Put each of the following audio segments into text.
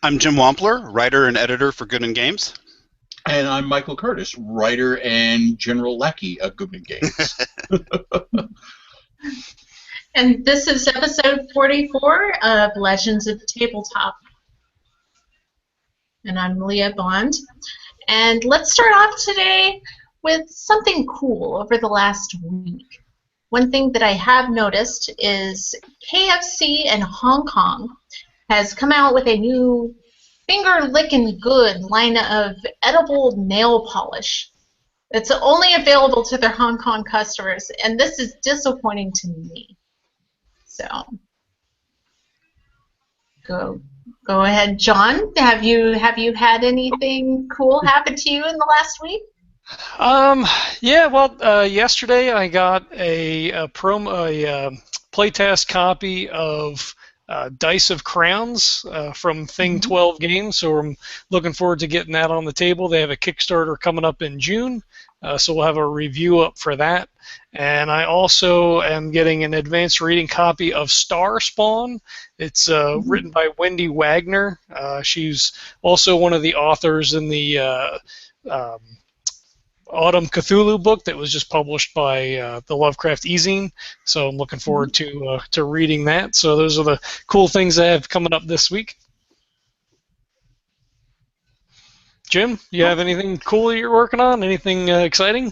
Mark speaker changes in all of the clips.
Speaker 1: I'm Jim Wampler, writer and editor for Goodman Games.
Speaker 2: And I'm Michael Curtis, writer and general lackey of Goodman Games.
Speaker 3: And this is episode 44 of Legends of Tabletop. And I'm Leah Bond. And let's start off today with something cool over the last week. One thing that I have noticed is KFC in Hong Kong has come out with a new finger-licking good line of edible nail polish. It's only available to their Hong Kong customers, and this is disappointing to me. So, go ahead, John. Have you had anything cool happen to you in the last week?
Speaker 4: Yesterday I got a playtest copy of Dice of Crowns from Thing 12 Games, so I'm looking forward to getting that on the table. They have a Kickstarter coming up in June, so we'll have a review up for that. And I also am getting an advanced reading copy of Star Spawn. It's written by Wendy Wagner. She's also one of the authors in the Autumn Cthulhu book that was just published by the Lovecraft e-zine, so I'm looking forward to reading that. So those are the cool things I have coming up this week. Jim, you have anything cool you're working on? Anything exciting?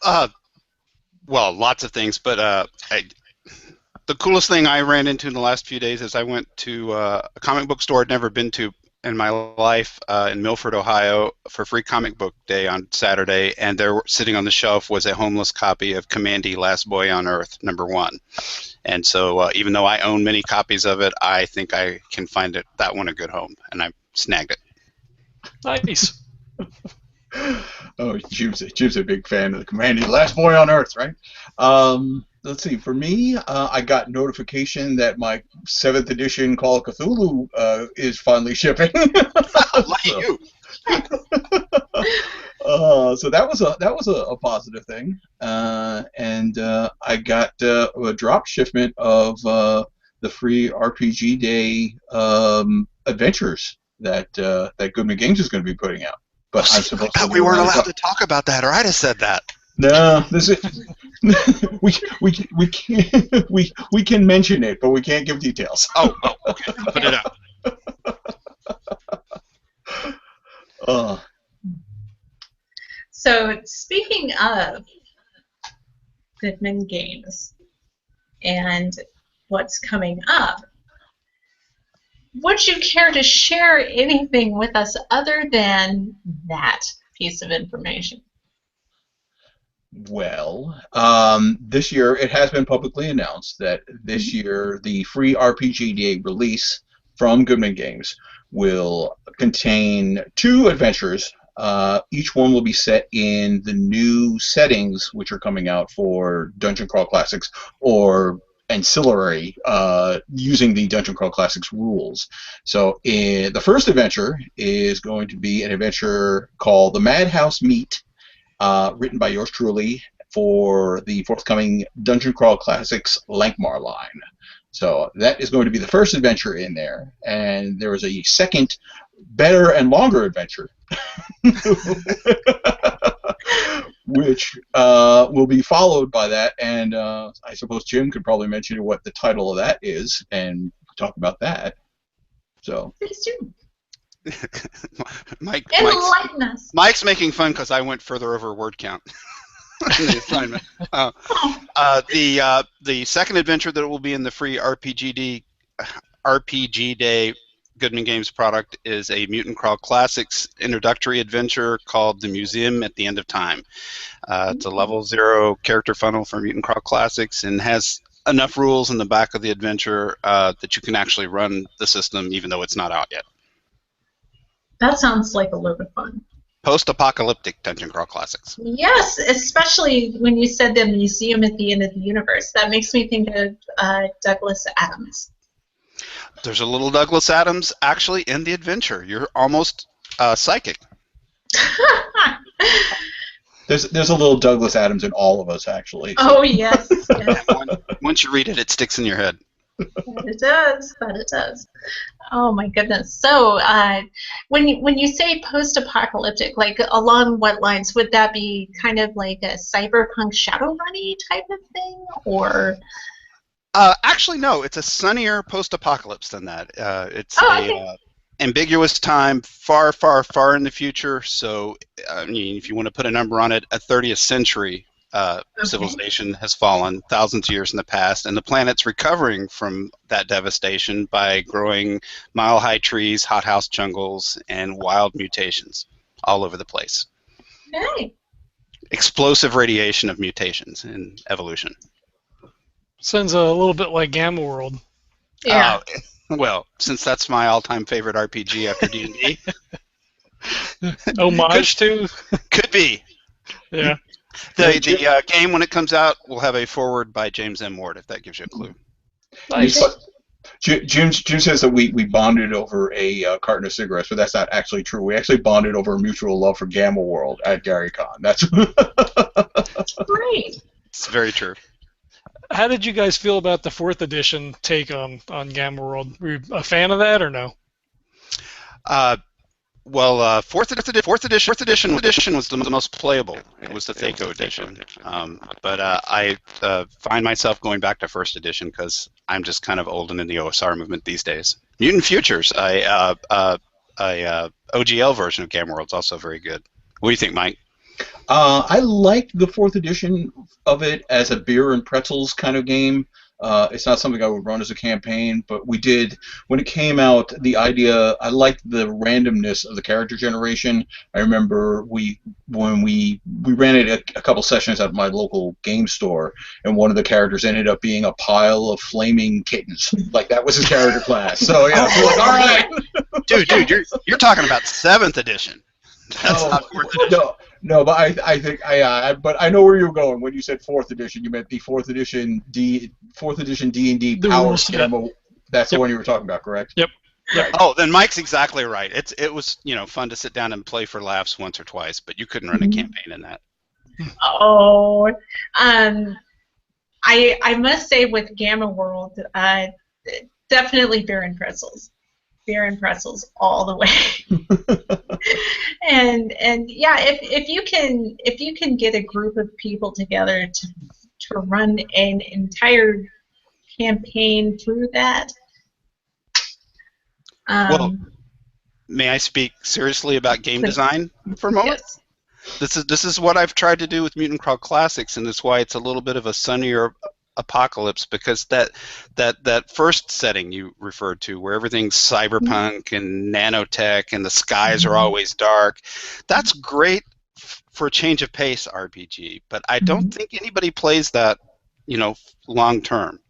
Speaker 1: Well, lots of things, but the coolest thing I ran into in the last few days is I went to a comic book store I'd never been to in my life in Milford, Ohio, for Free Comic Book Day on Saturday, and there, sitting on the shelf, was a homeless copy of Commandy, Last Boy on Earth, #1. And so even though I own many copies of it, I think I can find that one a good home, and I snagged it.
Speaker 4: Nice.
Speaker 2: Oh, Jim's a big fan of the Commandy, Last Boy on Earth, right? Let's see. For me, I got notification that my 7th edition Call of Cthulhu is finally shipping.
Speaker 1: Lucky you.
Speaker 2: So that was a positive thing, and I got a drop shipment of the free RPG Day adventures that Goodman Games is going to be putting out. But I'm supposed to.
Speaker 1: We weren't allowed to talk about that, or I'd have said that.
Speaker 2: No, this is we can mention it, but we can't give details.
Speaker 1: Oh, okay. Put it out.
Speaker 3: So speaking of Goodman Games and what's coming up, would you care to share anything with us other than that piece of information?
Speaker 2: Well, this year it has been publicly announced that this year the free RPG Day release from Goodman Games will contain 2 adventures. Each one will be set in the new settings which are coming out for Dungeon Crawl Classics or ancillary using the Dungeon Crawl Classics rules. So the first adventure is going to be an adventure called The Madhouse Meet, written by yours truly for the forthcoming Dungeon Crawl Classics Lankmar line. So that is going to be the first adventure in there, and there is a second, better and longer adventure, which will be followed by that, and I suppose Jim could probably mention what the title of that is and talk about that. So.
Speaker 3: Please do.
Speaker 1: Mike's making fun because I went further over word count in the assignment. The second adventure that will be in the free RPG Day Goodman Games product is a Mutant Crawl Classics introductory adventure called The Museum at the End of Time. It's a level 0 character funnel for Mutant Crawl Classics and has enough rules in the back of the adventure that you can actually run the system even though it's not out yet.
Speaker 3: That sounds like a load of fun.
Speaker 1: Post-apocalyptic Dungeon Crawl Classics.
Speaker 3: Yes, especially when you said the museum at the end of the universe. That makes me think of Douglas Adams.
Speaker 1: There's a little Douglas Adams actually in the adventure. You're almost psychic.
Speaker 2: There's a little Douglas Adams in all of us, actually.
Speaker 3: Oh, yes.
Speaker 1: Once you read it, it sticks in your head.
Speaker 3: That it does. That it does. Oh my goodness. So, when you say post-apocalyptic, like along what lines would that be? Kind of like a cyberpunk Shadowrunny type of thing, or?
Speaker 1: Actually, no. It's a sunnier post-apocalypse than that. It's
Speaker 3: Oh,
Speaker 1: a
Speaker 3: okay.
Speaker 1: ambiguous time, far, far, far in the future. So, I mean, if you want to put a number on it, a 30th century
Speaker 3: Okay.
Speaker 1: civilization has fallen thousands of years in the past, and the planet's recovering from that devastation by growing mile-high trees, hothouse jungles, and wild mutations all over the place.
Speaker 3: Okay.
Speaker 1: Explosive radiation of mutations in evolution.
Speaker 4: Sounds a little bit like Gamma World.
Speaker 3: Yeah.
Speaker 1: Well, since that's my all-time favorite RPG after D&D,
Speaker 4: Homage to?
Speaker 1: could be.
Speaker 4: Yeah.
Speaker 1: The game, when it comes out, will have a foreword by James M. Ward, if that gives you a clue.
Speaker 4: Nice.
Speaker 2: Jim says that we bonded over a carton of cigarettes, but that's not actually true. We actually bonded over a mutual love for Gamma World at GaryCon. That's
Speaker 3: Great.
Speaker 1: It's very true.
Speaker 4: How did you guys feel about the 4th edition take on Gamma World? Were you a fan of that or no?
Speaker 1: Well, fourth edition was the most playable. It was the Thaco edition. But I find myself going back to first edition because I'm just kind of old and in the OSR movement these days. Mutant Futures, OGL version of Gamma World's also very good. What do you think, Mike?
Speaker 2: I liked the 4th edition of it as a beer and pretzels kind of game. It's not something I would run as a campaign, but we did, when it came out, the idea, I liked the randomness of the character generation. I remember when we ran it a couple sessions at my local game store, and one of the characters ended up being a pile of flaming kittens. Like, that was his character class. So, yeah, so like, all right.
Speaker 1: Dude, you're talking about 7th edition. That's
Speaker 2: No,
Speaker 1: not 4th edition.
Speaker 2: no, but I think but I know where you were going when you said 4th edition. You meant the 4th edition D&D
Speaker 4: The
Speaker 2: Power
Speaker 4: rules set.
Speaker 2: Gamma. That's the
Speaker 4: Yep.
Speaker 2: one you were talking about, correct?
Speaker 4: Yep.
Speaker 2: Right.
Speaker 1: Oh, then Mike's exactly right. It was fun to sit down and play for laughs once or twice, but you couldn't run a campaign in that.
Speaker 3: Oh, I must say with Gamma World, definitely beer and pretzels. Beer and pretzels all the way. and yeah, if you can get a group of people together to run an entire campaign through that.
Speaker 1: Well, may I speak seriously about game
Speaker 3: Please.
Speaker 1: design for a moment?
Speaker 3: Yes.
Speaker 1: This is what I've tried to do with Mutant Crawl Classics, and that's why it's a little bit of a sunnier apocalypse, because that first setting you referred to, where everything's cyberpunk and nanotech and the skies are always dark, that's great for a change of pace RPG, but I don't think anybody plays that, long term.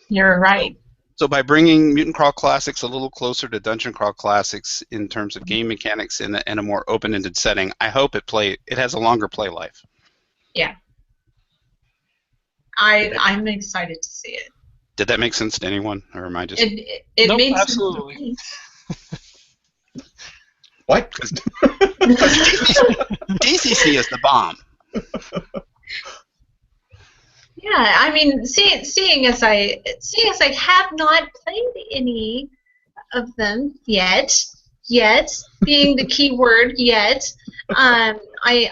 Speaker 3: You're right.
Speaker 1: So by bringing Mutant Crawl Classics a little closer to Dungeon Crawl Classics in terms of game mechanics in a more open-ended setting, I hope it has a longer play life.
Speaker 3: Yeah. I'm excited to see it.
Speaker 1: Did that make sense to anyone, or am I just?
Speaker 3: It
Speaker 4: Nope,
Speaker 3: made
Speaker 4: absolutely.
Speaker 3: sense to me.
Speaker 2: What?
Speaker 1: Because DCC is the bomb.
Speaker 3: Yeah, I mean, seeing as I have not played any of them yet being the key word yet, I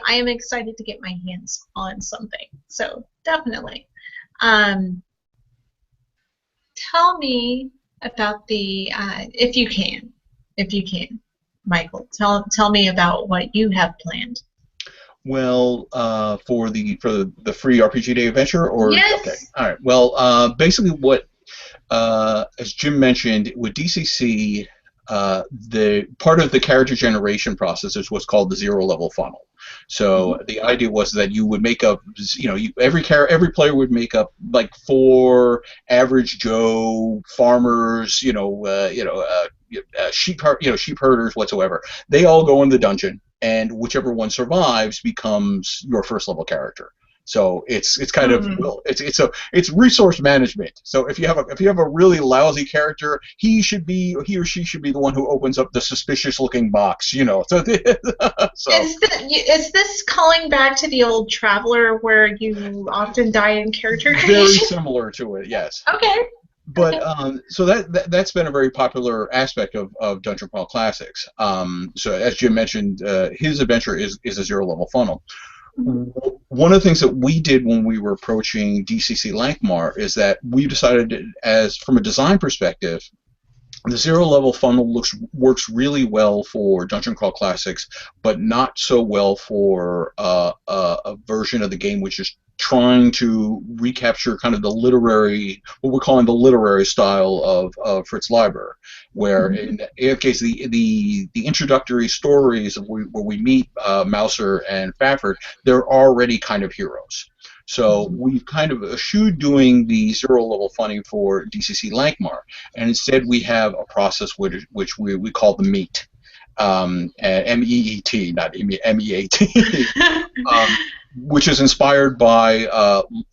Speaker 3: am excited to get my hands on something. So definitely, tell me about the if you can, Michael, tell me about what you have planned.
Speaker 2: Well, for the free RPG Day adventure, or
Speaker 3: Yes.
Speaker 2: Okay, all right. Well, basically, what as Jim mentioned with DCC, the part of the character generation process is what's called the zero level funnel. So the idea was that you would make up, every player would make up like 4 average Joe farmers, sheep herders whatsoever. They all go in the dungeon, and whichever one survives becomes your first level character. So it's kind of, well, it's resource management. So if you have a really lousy character, he or she should be the one who opens up the suspicious looking box, So, so
Speaker 3: Is this calling back to the old Traveler where you often die in character
Speaker 2: very
Speaker 3: creation?
Speaker 2: similar to it, yes.
Speaker 3: Okay.
Speaker 2: But so that's been a very popular aspect of Dungeon Crawl Classics. So as Jim mentioned, his adventure is a zero level funnel. One of the things that we did when we were approaching DCC Lankmar is that we decided, as from a design perspective, the zero level funnel works really well for Dungeon Crawl Classics, but not so well for a version of the game which is trying to recapture kind of the literary, what we're calling the literary style of Fritz Leiber, where in the case the introductory stories where we meet Mouser and Fafford, they're already kind of heroes. So we've kind of eschewed doing the zero level funding for DCC Lankmar, and instead we have a process which we call the MEAT, MEET, not MEAT, which is inspired by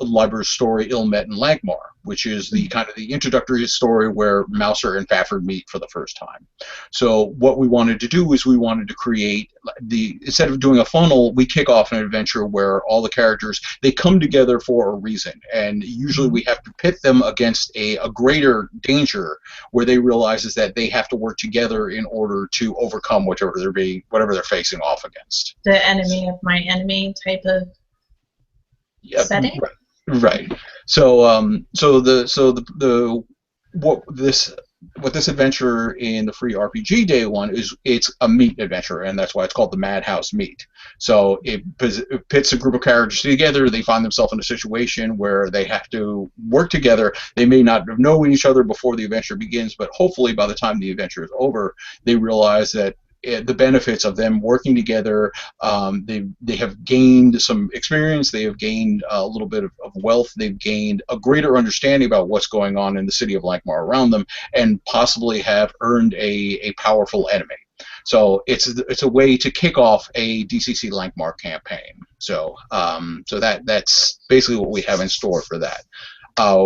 Speaker 2: Leiber's story Ilmet and Lankmar, which is the kind of the introductory story where Mouser and Fafford meet for the first time. So what we wanted to do is we wanted to create instead of doing a funnel, we kick off an adventure where all the characters, they come together for a reason, and usually we have to pit them against a greater danger where they realize that they have to work together in order to overcome whatever they're facing off against.
Speaker 3: The enemy of my enemy type of setting.
Speaker 2: Right. So what this adventure in the free RPG Day one is, it's a MEAT adventure, and that's why it's called the Madhouse MEAT. So it pits a group of characters together. They find themselves in a situation where they have to work together. They may not know each other before the adventure begins, but hopefully by the time the adventure is over, they realize that the benefits of them working together, they have gained some experience, they have gained a little bit of wealth, they've gained a greater understanding about what's going on in the city of Lankmar around them, and possibly have earned a powerful enemy. So it's a way to kick off a DCC Lankmar campaign. So that's basically what we have in store for that.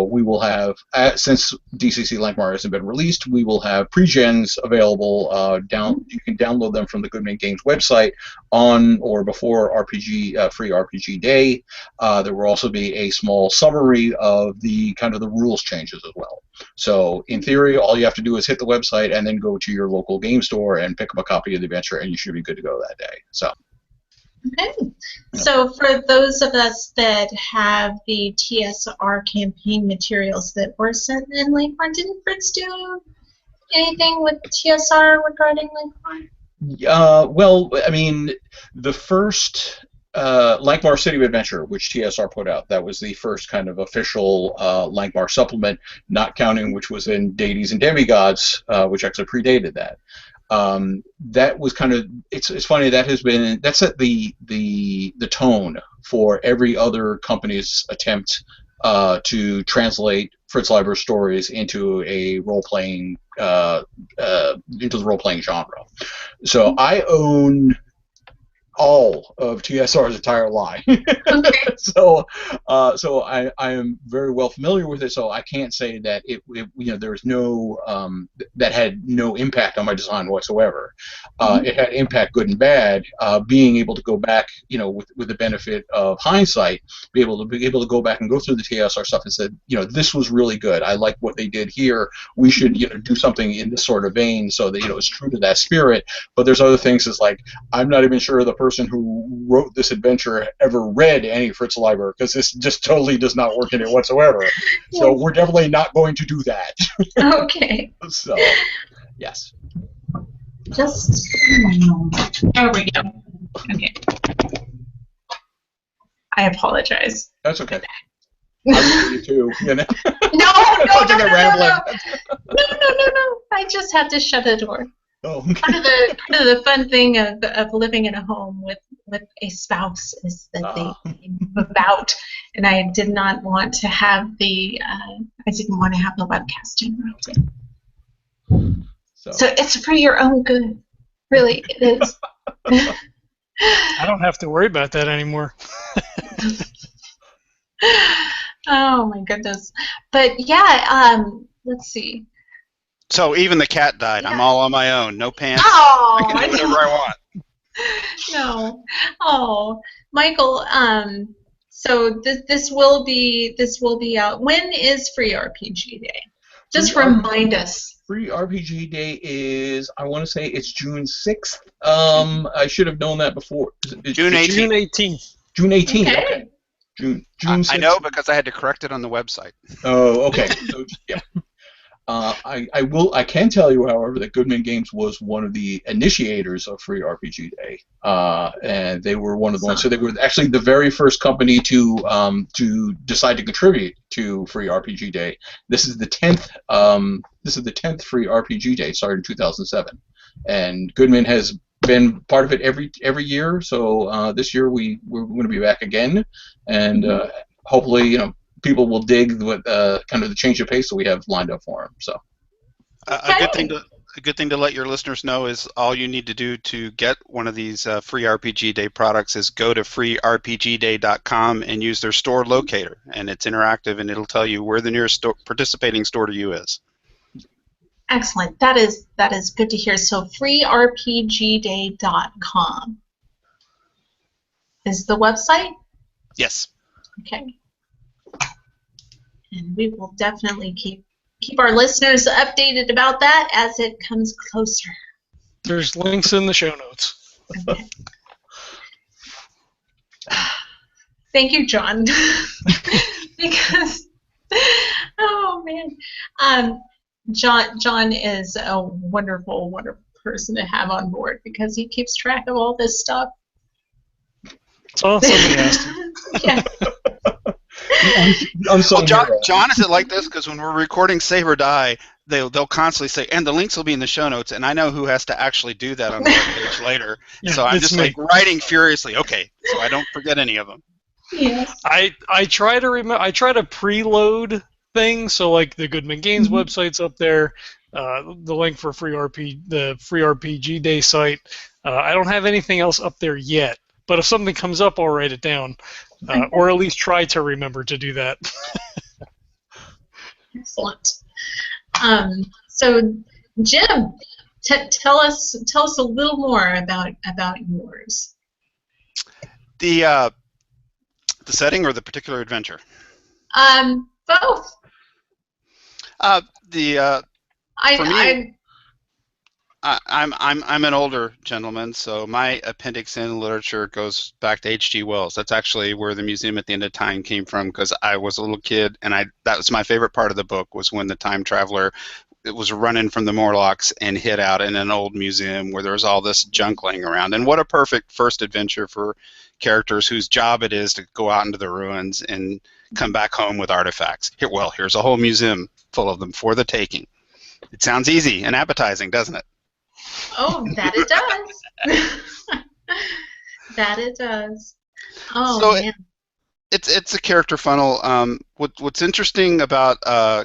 Speaker 2: We will have, since DCC Lankmar hasn't been released, we will have pre-gens available. You can download them from the Goodman Games website on or before free RPG Day. There will also be a small summary of the rules changes as well. So in theory, all you have to do is hit the website and then go to your local game store and pick up a copy of the adventure, and you should be good to go that day. So.
Speaker 3: Okay. So for those of us that have the TSR campaign materials that were sent in Lankmar, didn't Fritz do anything with TSR regarding Lankmar?
Speaker 2: Well, I mean, the first Lankmar City of Adventure, which TSR put out, that was the first kind of official Lankmar supplement, not counting which was in Deities and Demigods, which actually predated that. That was kind of, it's funny, that set the tone for every other company's attempt to translate Fritz Leiber's stories into a role-playing into the role-playing genre. So I own all of TSR's entire line.
Speaker 3: Okay.
Speaker 2: So I am very well familiar with it. So I can't say that there was no that had no impact on my design whatsoever. It had impact, good and bad. Being able to go back, with the benefit of hindsight, be able to go back and go through the TSR stuff and said, this was really good. I like what they did here. We should do something in this sort of vein so that it's true to that spirit. But there's other things. It's like, I'm not even sure the person who wrote this adventure ever read any Fritz Leiber, because this just totally does not work in it whatsoever. So we're definitely not going to do that.
Speaker 3: Okay.
Speaker 2: So, yes.
Speaker 3: Just there we go. Okay. I apologize.
Speaker 2: That's okay. I you too.
Speaker 3: No. No. I just had to shut the door.
Speaker 2: Oh, okay.
Speaker 3: Part of the fun thing of living in a home with a spouse is that they move out, and I did not want to have the webcast interrupted. So it's for your own good, really. It is.
Speaker 4: I don't have to worry about that anymore.
Speaker 3: Oh my goodness! But yeah, let's see.
Speaker 1: So even the cat died. Yeah. I'm all on my own. No pants.
Speaker 3: Oh,
Speaker 1: I can do whatever I want.
Speaker 3: No. Oh, Michael. So this will be out. When is Free RPG Day? Just remind us.
Speaker 2: Free RPG Day is, I want to say it's June 6th. I should have known that before.
Speaker 1: June 18th.
Speaker 4: June 18th.
Speaker 2: June 18th. Okay. June 6th.
Speaker 1: I know because I had to correct it on the website.
Speaker 2: Oh, okay. So, yeah. I can tell you, however, that Goodman Games was one of the initiators of Free RPG Day, and they were one of the ones. So they were actually the very first company to decide to contribute to Free RPG Day. This is the 10th. This is the 10th Free RPG Day, started in 2007, and Goodman has been part of it every year. So this year we're going to be back again, and hopefully, people will dig what kind of the change of pace that we have lined up for them. So,
Speaker 1: a good thing to let your listeners know is all you need to do to get one of these Free RPG Day products is go to freerpgday.com and use their store locator, and it's interactive and it'll tell you where the nearest participating store to you is.
Speaker 3: Excellent. That is good to hear. So freerpgday.com is the website?
Speaker 1: Yes.
Speaker 3: Okay. And we will definitely keep our listeners updated about that as it comes closer.
Speaker 4: There's links in the show notes.
Speaker 3: Okay. Thank you, John. Because, oh man, John is a wonderful, wonderful person to have on board because he keeps track of all this stuff.
Speaker 4: Oh, somebody has to.
Speaker 3: Yeah.
Speaker 1: Well, John, is it like this? Because when we're recording Save or Die, they'll constantly say, and the links will be in the show notes, and I know who has to actually do that on the webpage later.
Speaker 4: Yeah,
Speaker 1: so I'm just
Speaker 4: me.
Speaker 1: like writing furiously, okay, so I don't forget any of them.
Speaker 3: Yes.
Speaker 4: I try to preload things, so like the Goodman Games website's up there, the link for the Free RPG Day site. I don't have anything else up there yet, but if something comes up, I'll write it down. Or at least try to remember to do that.
Speaker 3: Excellent. So, Jim, tell us a little more about yours.
Speaker 1: The setting or the particular adventure?
Speaker 3: Both.
Speaker 1: For me, I'm an older gentleman, so my appendix in literature goes back to H.G. Wells. That's actually where the Museum at the End of Time came from, because I was a little kid, and that was my favorite part of the book, was when the time traveler was running from the Morlocks and hid out in an old museum where there was all this junk laying around. And what a perfect first adventure for characters whose job it is to go out into the ruins and come back home with artifacts. Here's a whole museum full of them for the taking. It sounds easy and appetizing, doesn't it?
Speaker 3: Oh, that it does. That it does. Oh,
Speaker 1: so
Speaker 3: man.
Speaker 1: It's a character funnel. What's interesting about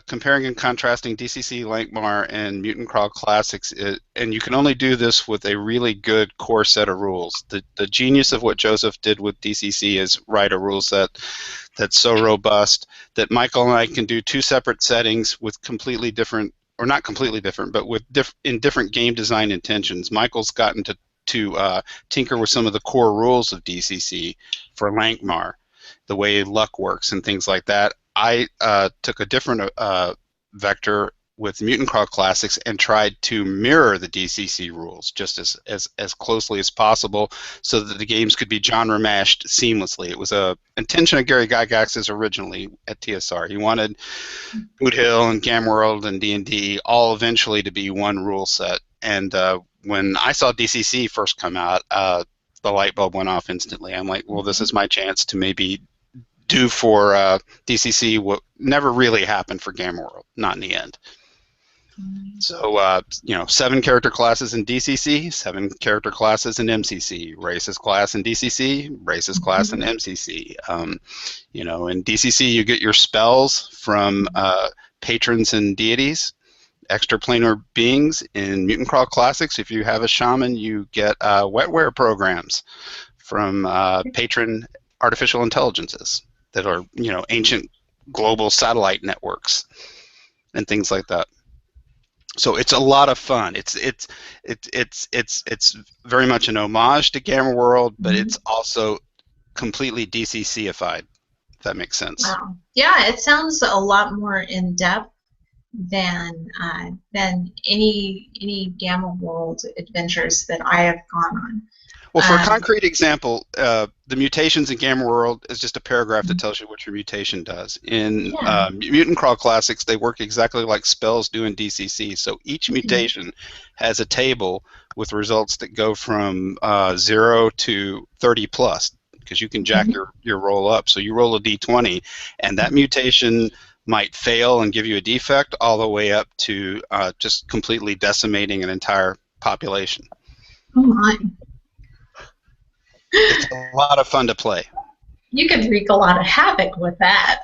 Speaker 1: comparing and contrasting DCC, Lankmar, and Mutant Crawl Classics, and you can only do this with a really good core set of rules. The genius of what Joseph did with DCC is write a rule set that's so robust that Michael and I can do two separate settings with completely different, or not completely different, but with in different game design intentions. Michael's gotten to tinker with some of the core rules of DCC for Lankmar, the way luck works and things like that. I took a different vector with Mutant Crawl Classics and tried to mirror the DCC rules just as closely as possible so that the games could be genre mashed seamlessly. It was a intention of Gary Gygax's originally at TSR. He wanted Boot Hill and Gamworld and D&D all eventually to be one rule set. And when I saw DCC first come out, the light bulb went off instantly. I'm like, well, this is my chance to maybe do for DCC what never really happened for Gamworld, not in the end. So, 7 character classes in DCC, 7 character classes in MCC, racist class in DCC, racist class in MCC. In DCC you get your spells from patrons and deities, extraplanar beings. In Mutant Crawl Classics, if you have a shaman, you get wetware programs from patron artificial intelligences that are, ancient global satellite networks and things like that. So it's a lot of fun. It's very much an homage to Gamworld, but it's also completely DCC-ified, if that makes sense.
Speaker 3: Wow. Yeah, it sounds a lot more in depth than any Gamma World adventures that I have gone on.
Speaker 1: Well, for a concrete example, the mutations in Gamma World is just a paragraph that tells you what your mutation does. In
Speaker 3: Yeah.
Speaker 1: Mutant Crawl Classics, they work exactly like spells do in DCC. So each mutation has a table with results that go from 0 to 30 plus, because you can jack your roll up. So you roll a d20, and that mutation might fail and give you a defect, all the way up to just completely decimating an entire population.
Speaker 3: Oh my.
Speaker 1: It's a lot of fun to play.
Speaker 3: You could wreak a lot of havoc with that.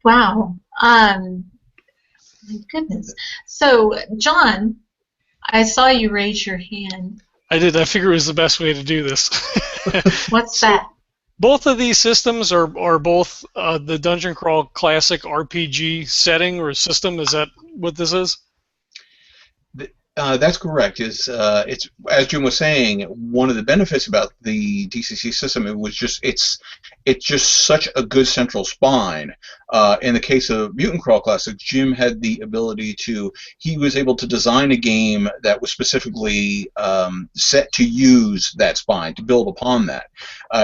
Speaker 3: Wow. My goodness. So, John, I saw you raise your hand.
Speaker 4: I did. I figured it was the best way to do this.
Speaker 3: What's that?
Speaker 4: Both of these systems are both the Dungeon Crawl Classic RPG setting or system. Is that what this is?
Speaker 2: That's correct. It's as Jim was saying, one of the benefits about the DCC system, it's just such a good central spine. In the case of Mutant Crawl Classic, Jim had the ability he was able to design a game that was specifically set to use that spine, to build upon that.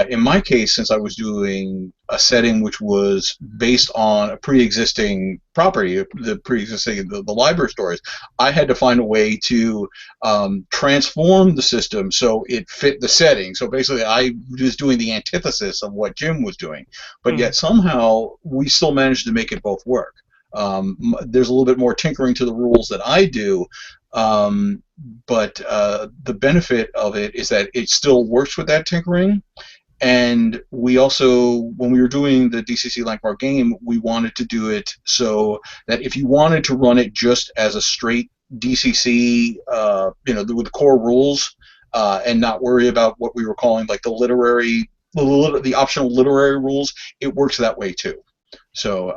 Speaker 2: In my case, since I was doing a setting which was based on a pre-existing property, the library stories, I had to find a way to transform the system so it fit the setting. So basically, I was doing the antithesis of what Jim was doing, but yet somehow we still managed to make it both work. There's a little bit more tinkering to the rules that I do, but the benefit of it is that it still works with that tinkering. And we also, when we were doing the DCC Lankmar game, we wanted to do it so that if you wanted to run it just as a straight DCC, with the core rules, and not worry about what we were calling like the optional literary rules, it works that way too. So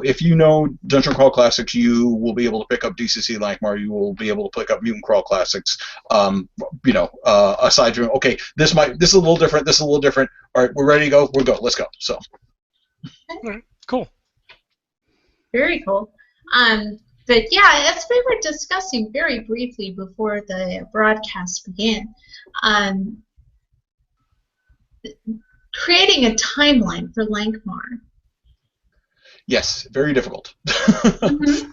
Speaker 2: if you know Dungeon Crawl Classics, you will be able to pick up DCC Lankmar. You will be able to pick up Mutant Crawl Classics. Aside from this is a little different. This is a little different. All right, we're ready to go. Let's go. So,
Speaker 4: all right, cool.
Speaker 3: Very cool. But yeah, as we were discussing very briefly before the broadcast began, creating a timeline for Lankmar.
Speaker 2: Yes, very difficult.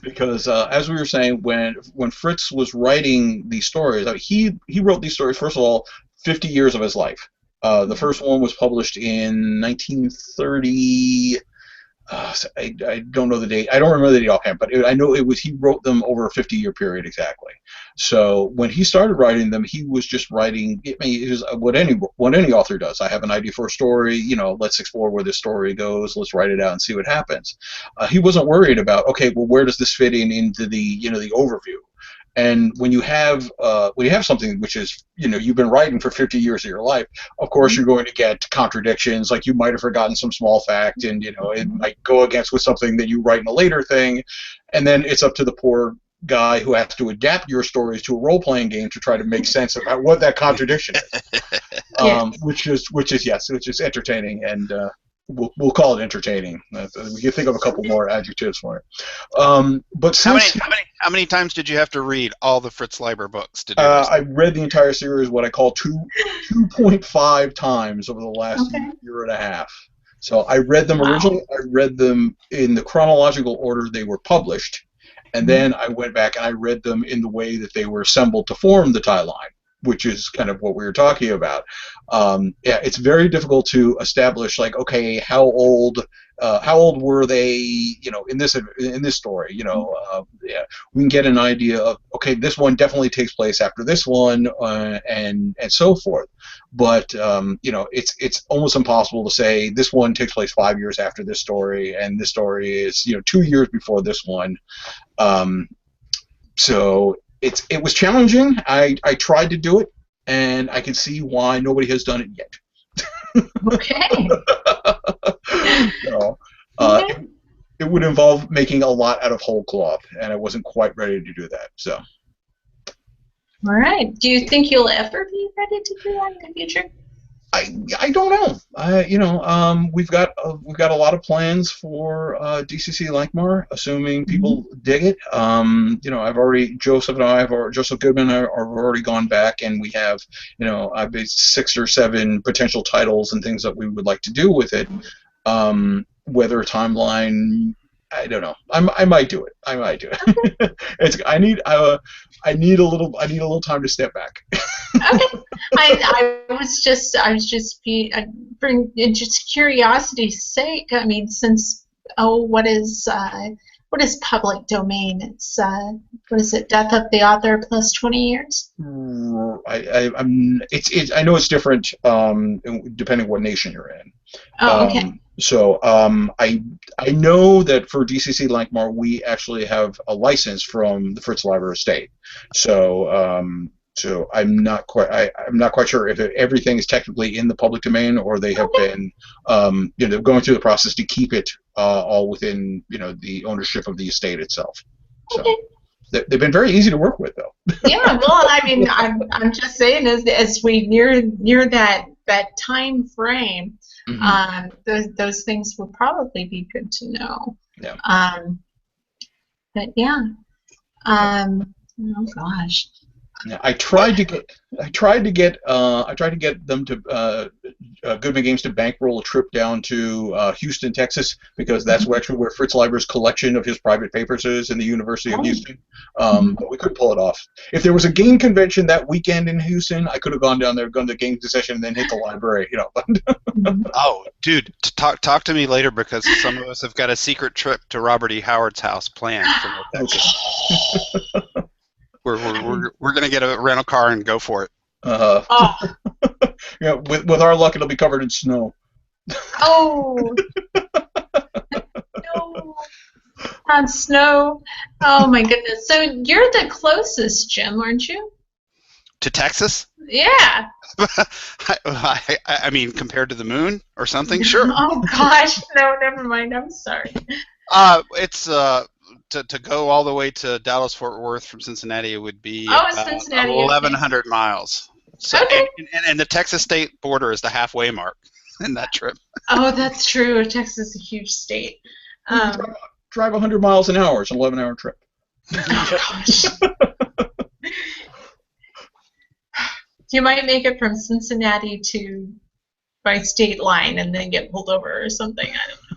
Speaker 2: Because as we were saying, when Fritz was writing these stories, he wrote these stories, first of all, 50 years of his life. The first one was published in 1930. I don't know the date. I don't remember the date offhand, but I know he wrote them over a 50-year period exactly. So when he started writing them, he was just writing. It was what any author does. I have an idea for a story. Let's explore where this story goes. Let's write it out and see what happens. He wasn't worried about where does this fit into the the overview. And when you have something which is you've been writing for 50 years of your life, of course you're going to get contradictions. Like you might have forgotten some small fact, and it might go against with something that you write in a later thing, and then it's up to the poor guy who has to adapt your stories to a role-playing game to try to make sense about what that contradiction is. Which is entertaining, and we'll call it entertaining. We can think of a couple more adjectives for it. But
Speaker 1: how many times did you have to read all the Fritz Leiber books to do this?
Speaker 2: I read the entire series, what I call 2.5 times over the last year and a half. So I read them originally. I read them in the chronological order they were published, and then I went back and I read them in the way that they were assembled to form the tie line, which is kind of what we were talking about. It's very difficult to establish, how old were they, in this story, we can get an idea of, this one definitely takes place after this one, and so forth. But, it's almost impossible to say this one takes place 5 years after this story, and this story is, 2 years before this one. So it was challenging. I tried to do it, and I can see why nobody has done it yet.
Speaker 3: Okay.
Speaker 2: It would involve making a lot out of whole cloth, and I wasn't quite ready to do that. So.
Speaker 3: All right. Do you think you'll ever be ready to do that in the future?
Speaker 2: I don't know. We've got a lot of plans for DCC Lankmar, assuming people dig it. I've already Joseph Goodman have already gone back, and we have I've 6 or 7 potential titles and things that we would like to do with it. Weather timeline, I don't know. I might do it. I might do it. I need a little time to step back.
Speaker 3: Okay. I was just curiosity's sake. I mean, since what is public domain? It's what is it? Death of the author plus 20 years.
Speaker 2: I know it's different depending what nation you're in.
Speaker 3: Oh, okay.
Speaker 2: I know that for DCC Lankmar we actually have a license from the Fritz Leiber estate. So I'm not quite sure if everything is technically in the public domain or they have been going through the process to keep it all within the ownership of the estate itself. So they've been very easy to work with, though.
Speaker 3: Yeah, well, I mean, I'm just saying as we near that time frame, those things would probably be good to know.
Speaker 2: Yeah.
Speaker 3: But yeah. Oh gosh.
Speaker 2: Yeah, I tried to get them to Goodman Games to bankroll a trip down to Houston, Texas, because that's actually where Fritz Leiber's collection of his private papers is in the University of Houston. But we couldn't pull it off. If there was a game convention that weekend in Houston, I could have gone down there, gone to the game session, and then hit the library.
Speaker 1: Oh, dude, talk to me later because some of us have got a secret trip to Robert E. Howard's house planned for Texas. We're gonna get a rental car and go for it.
Speaker 2: With our luck, it'll be covered in snow.
Speaker 3: Oh no, on snow. Oh my goodness. So you're the closest, Jim, aren't you?
Speaker 1: To Texas?
Speaker 3: Yeah.
Speaker 1: I mean, compared to the moon or something, sure.
Speaker 3: Oh gosh, no, never mind. I'm sorry.
Speaker 1: It's to go all the way to Dallas Fort Worth from Cincinnati, it would be
Speaker 3: Cincinnati,
Speaker 1: 1,100 miles. So,
Speaker 3: okay.
Speaker 1: and the Texas state border is the halfway mark in that trip.
Speaker 3: Oh, that's true. Texas is a huge state.
Speaker 2: Drive 100 miles an hour. It's an 11-hour trip.
Speaker 3: Oh gosh. You might make it from Cincinnati to by state line and then get pulled over or something. I don't know.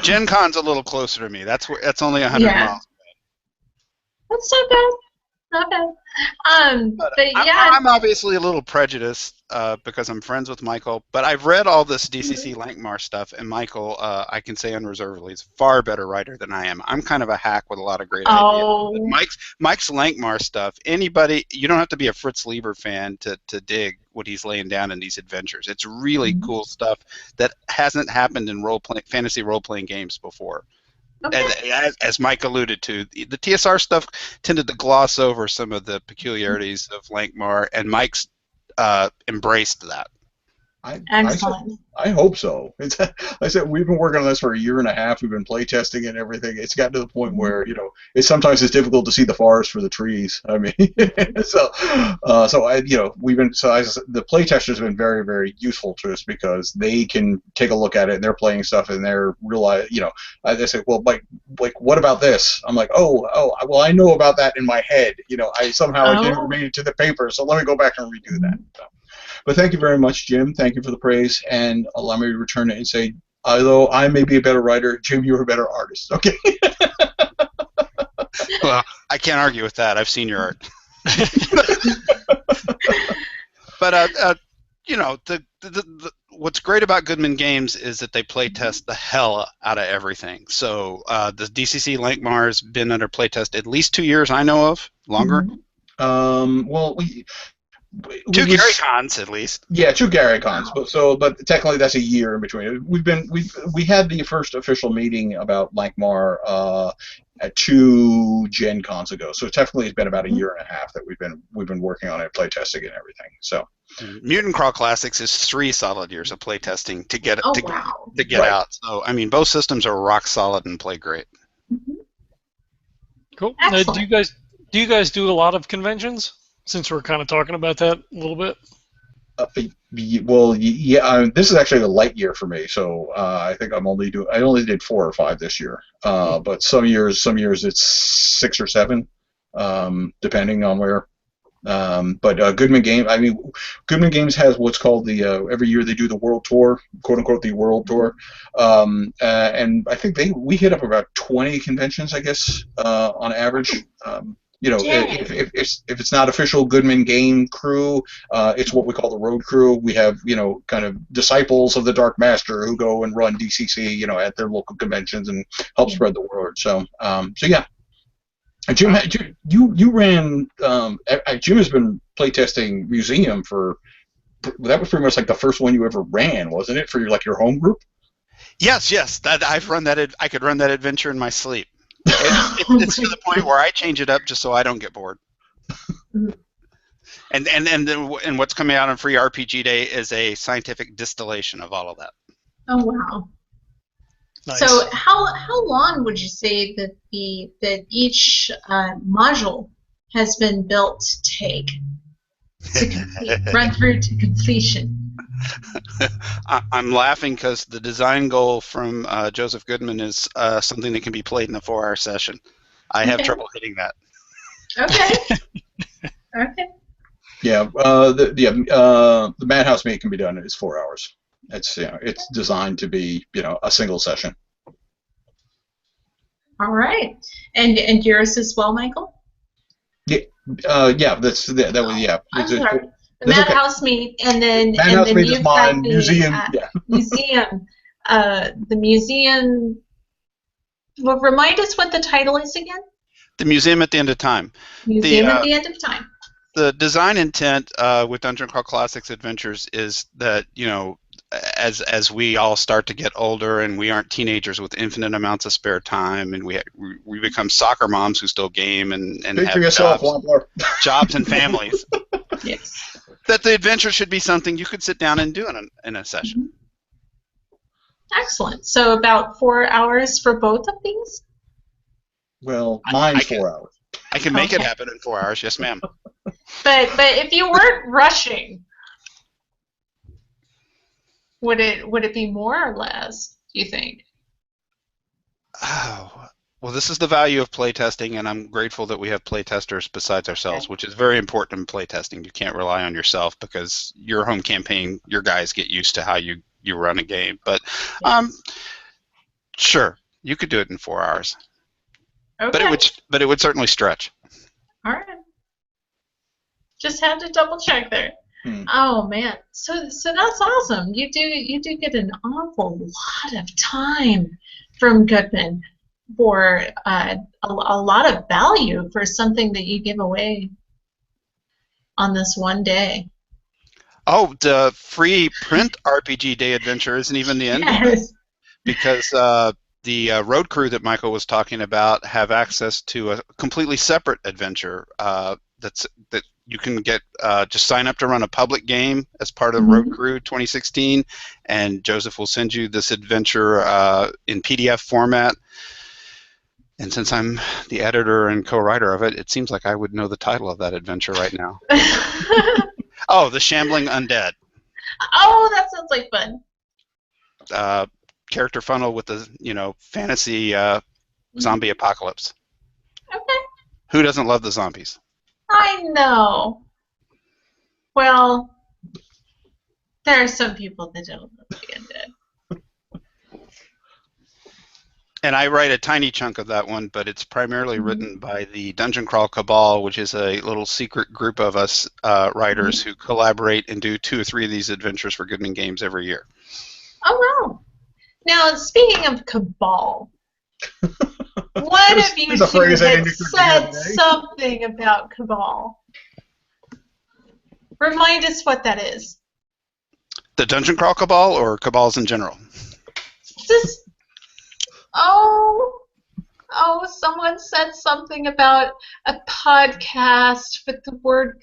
Speaker 1: Gen Con's a little closer to me. That's only 100 miles.
Speaker 3: That's not bad. Not bad. But yeah.
Speaker 1: I'm obviously a little prejudiced because I'm friends with Michael, but I've read all this DCC Lankmar stuff, and Michael, I can say unreservedly, is a far better writer than I am. I'm kind of a hack with a lot of great ideas. Mike's Lankmar stuff, anybody, you don't have to be a Fritz Leiber fan to dig what he's laying down in these adventures. It's really cool stuff that hasn't happened in fantasy role-playing games before. Okay. As Mike alluded to, the TSR stuff tended to gloss over some of the peculiarities of Lankmar, and Mike's embraced that.
Speaker 3: Excellent.
Speaker 2: I hope so. Like I said, we've been working on this for a year and a half. We've been play testing and everything. It's gotten to the point where sometimes it's difficult to see the forest for the trees. I mean, the play testers have been very, very useful to us because they can take a look at it and they're playing stuff and they're realize, they say, well, Mike, like, what about this? I'm like, well, I know about that in my head. I didn't read it to the paper, so let me go back and redo that. So. But thank you very much, Jim. Thank you for the praise, and allow me to return it and say, although I may be a better writer, Jim, you're a better artist. Okay.
Speaker 1: Well, I can't argue with that. I've seen your art. But what's great about Goodman Games is that they play test the hell out of everything. So the DCC Lankmar has been under play test at least 2 years, I know of. Longer.
Speaker 2: Well,
Speaker 1: two Gary Cons at least.
Speaker 2: Yeah, 2 Gary Cons. But technically that's a year in between. We had the first official meeting about Lankmar at 2 Gen Cons ago. So technically it's been about a year and a half that we've been working on it, playtesting and everything. So
Speaker 1: Mutant Crawl Classics is 3 solid years of playtesting to get it get
Speaker 2: right
Speaker 1: out. So I mean, both systems are rock solid and play great.
Speaker 4: Cool. Do you guys do a lot of conventions? Since we're kind of talking about that a little bit.
Speaker 2: Yeah. This is actually a light year for me, so I think I only did 4 or 5 this year. But some years it's 6 or 7, depending on where. But Goodman Games, I mean, Goodman Games has what's called the every year they do the World Tour, quote unquote, the World Tour, and I think we hit up about 20 conventions, I guess, on average.
Speaker 3: Dang.
Speaker 2: If it's not official Goodman Game crew, it's what we call the Road Crew. We have kind of disciples of the Dark Master who go and run DCC, at their local conventions and help spread the word. So yeah. Jim, you ran. Jim has been playtesting Museum for. That was pretty much like the first one you ever ran, wasn't it? For your home group.
Speaker 1: Yes. I've run that. I could run that adventure in my sleep. It's to the point where I change it up just so I don't get bored. And what's coming out on Free RPG Day is a scientific distillation of all of that.
Speaker 3: Oh wow.
Speaker 4: Nice.
Speaker 3: So how long would you say that each module has been built to take to run through to completion?
Speaker 1: I'm laughing because the design goal from Joseph Goodman is something that can be played in a 4-hour session. I have trouble hitting that.
Speaker 3: Okay. Okay.
Speaker 2: Yeah. The Madhouse Meet can be done in 4 hours. It's designed to be a single session.
Speaker 3: All right. And yours as well, Michael?
Speaker 2: Yeah. Yeah. That was yeah.
Speaker 3: I'm sorry. The Madhouse Meet, and then
Speaker 2: Madhouse Meet
Speaker 3: you've
Speaker 2: is mine.
Speaker 3: got the
Speaker 2: Museum.
Speaker 3: museum. The museum. Well, remind us what the title is again.
Speaker 1: The Museum at the End of Time.
Speaker 3: Museum at the End of Time.
Speaker 1: The design intent with Dungeon Crawl Classics Adventures is that as we all start to get older and we aren't teenagers with infinite amounts of spare time, and we become soccer moms who still game and have jobs and families.
Speaker 3: Yes.
Speaker 1: That the adventure should be something you could sit down and do in a session.
Speaker 3: Excellent. So about 4 hours for both of these?
Speaker 2: Well, mine's 4 hours.
Speaker 1: I can make it happen in 4 hours, yes, ma'am.
Speaker 3: But if you weren't rushing, would it be more or less, do you think?
Speaker 1: Oh, well, this is the value of playtesting, and I'm grateful that we have playtesters besides ourselves, which is very important in playtesting. You can't rely on yourself because your home campaign, your guys get used to how you run a game. But sure, you could do it in 4 hours.
Speaker 3: Okay.
Speaker 1: But it would certainly stretch.
Speaker 3: All right. Just had to double check there. Oh man, so that's awesome. You do get an awful lot of time from Goodman for a lot of value for something that you give away on this one day.
Speaker 1: Oh, the free print RPG Day adventure isn't even the end of it, because the road crew that Michael was talking about have access to a completely separate adventure that you can get. Just sign up to run a public game as part of Road Crew 2016, and Joseph will send you this adventure in PDF format. And since I'm the editor and co-writer of it, it seems like I would know the title of that adventure right now. Oh, The Shambling Undead.
Speaker 3: Oh, that sounds like fun.
Speaker 1: Character funnel with the fantasy zombie apocalypse.
Speaker 3: Okay.
Speaker 1: Who doesn't love the zombies?
Speaker 3: I know. Well, there are some people that don't love the undead.
Speaker 1: And I write a tiny chunk of that one, but it's primarily written by the Dungeon Crawl Cabal, which is a little secret group of us writers who collaborate and do 2 or 3 of these adventures for Goodman Games every year.
Speaker 3: Oh, wow. Now, speaking of Cabal, one of you two had said something about Cabal. Remind us what that is.
Speaker 1: The Dungeon Crawl Cabal or Cabals in general?
Speaker 3: Just... Oh, someone said something about a podcast with the word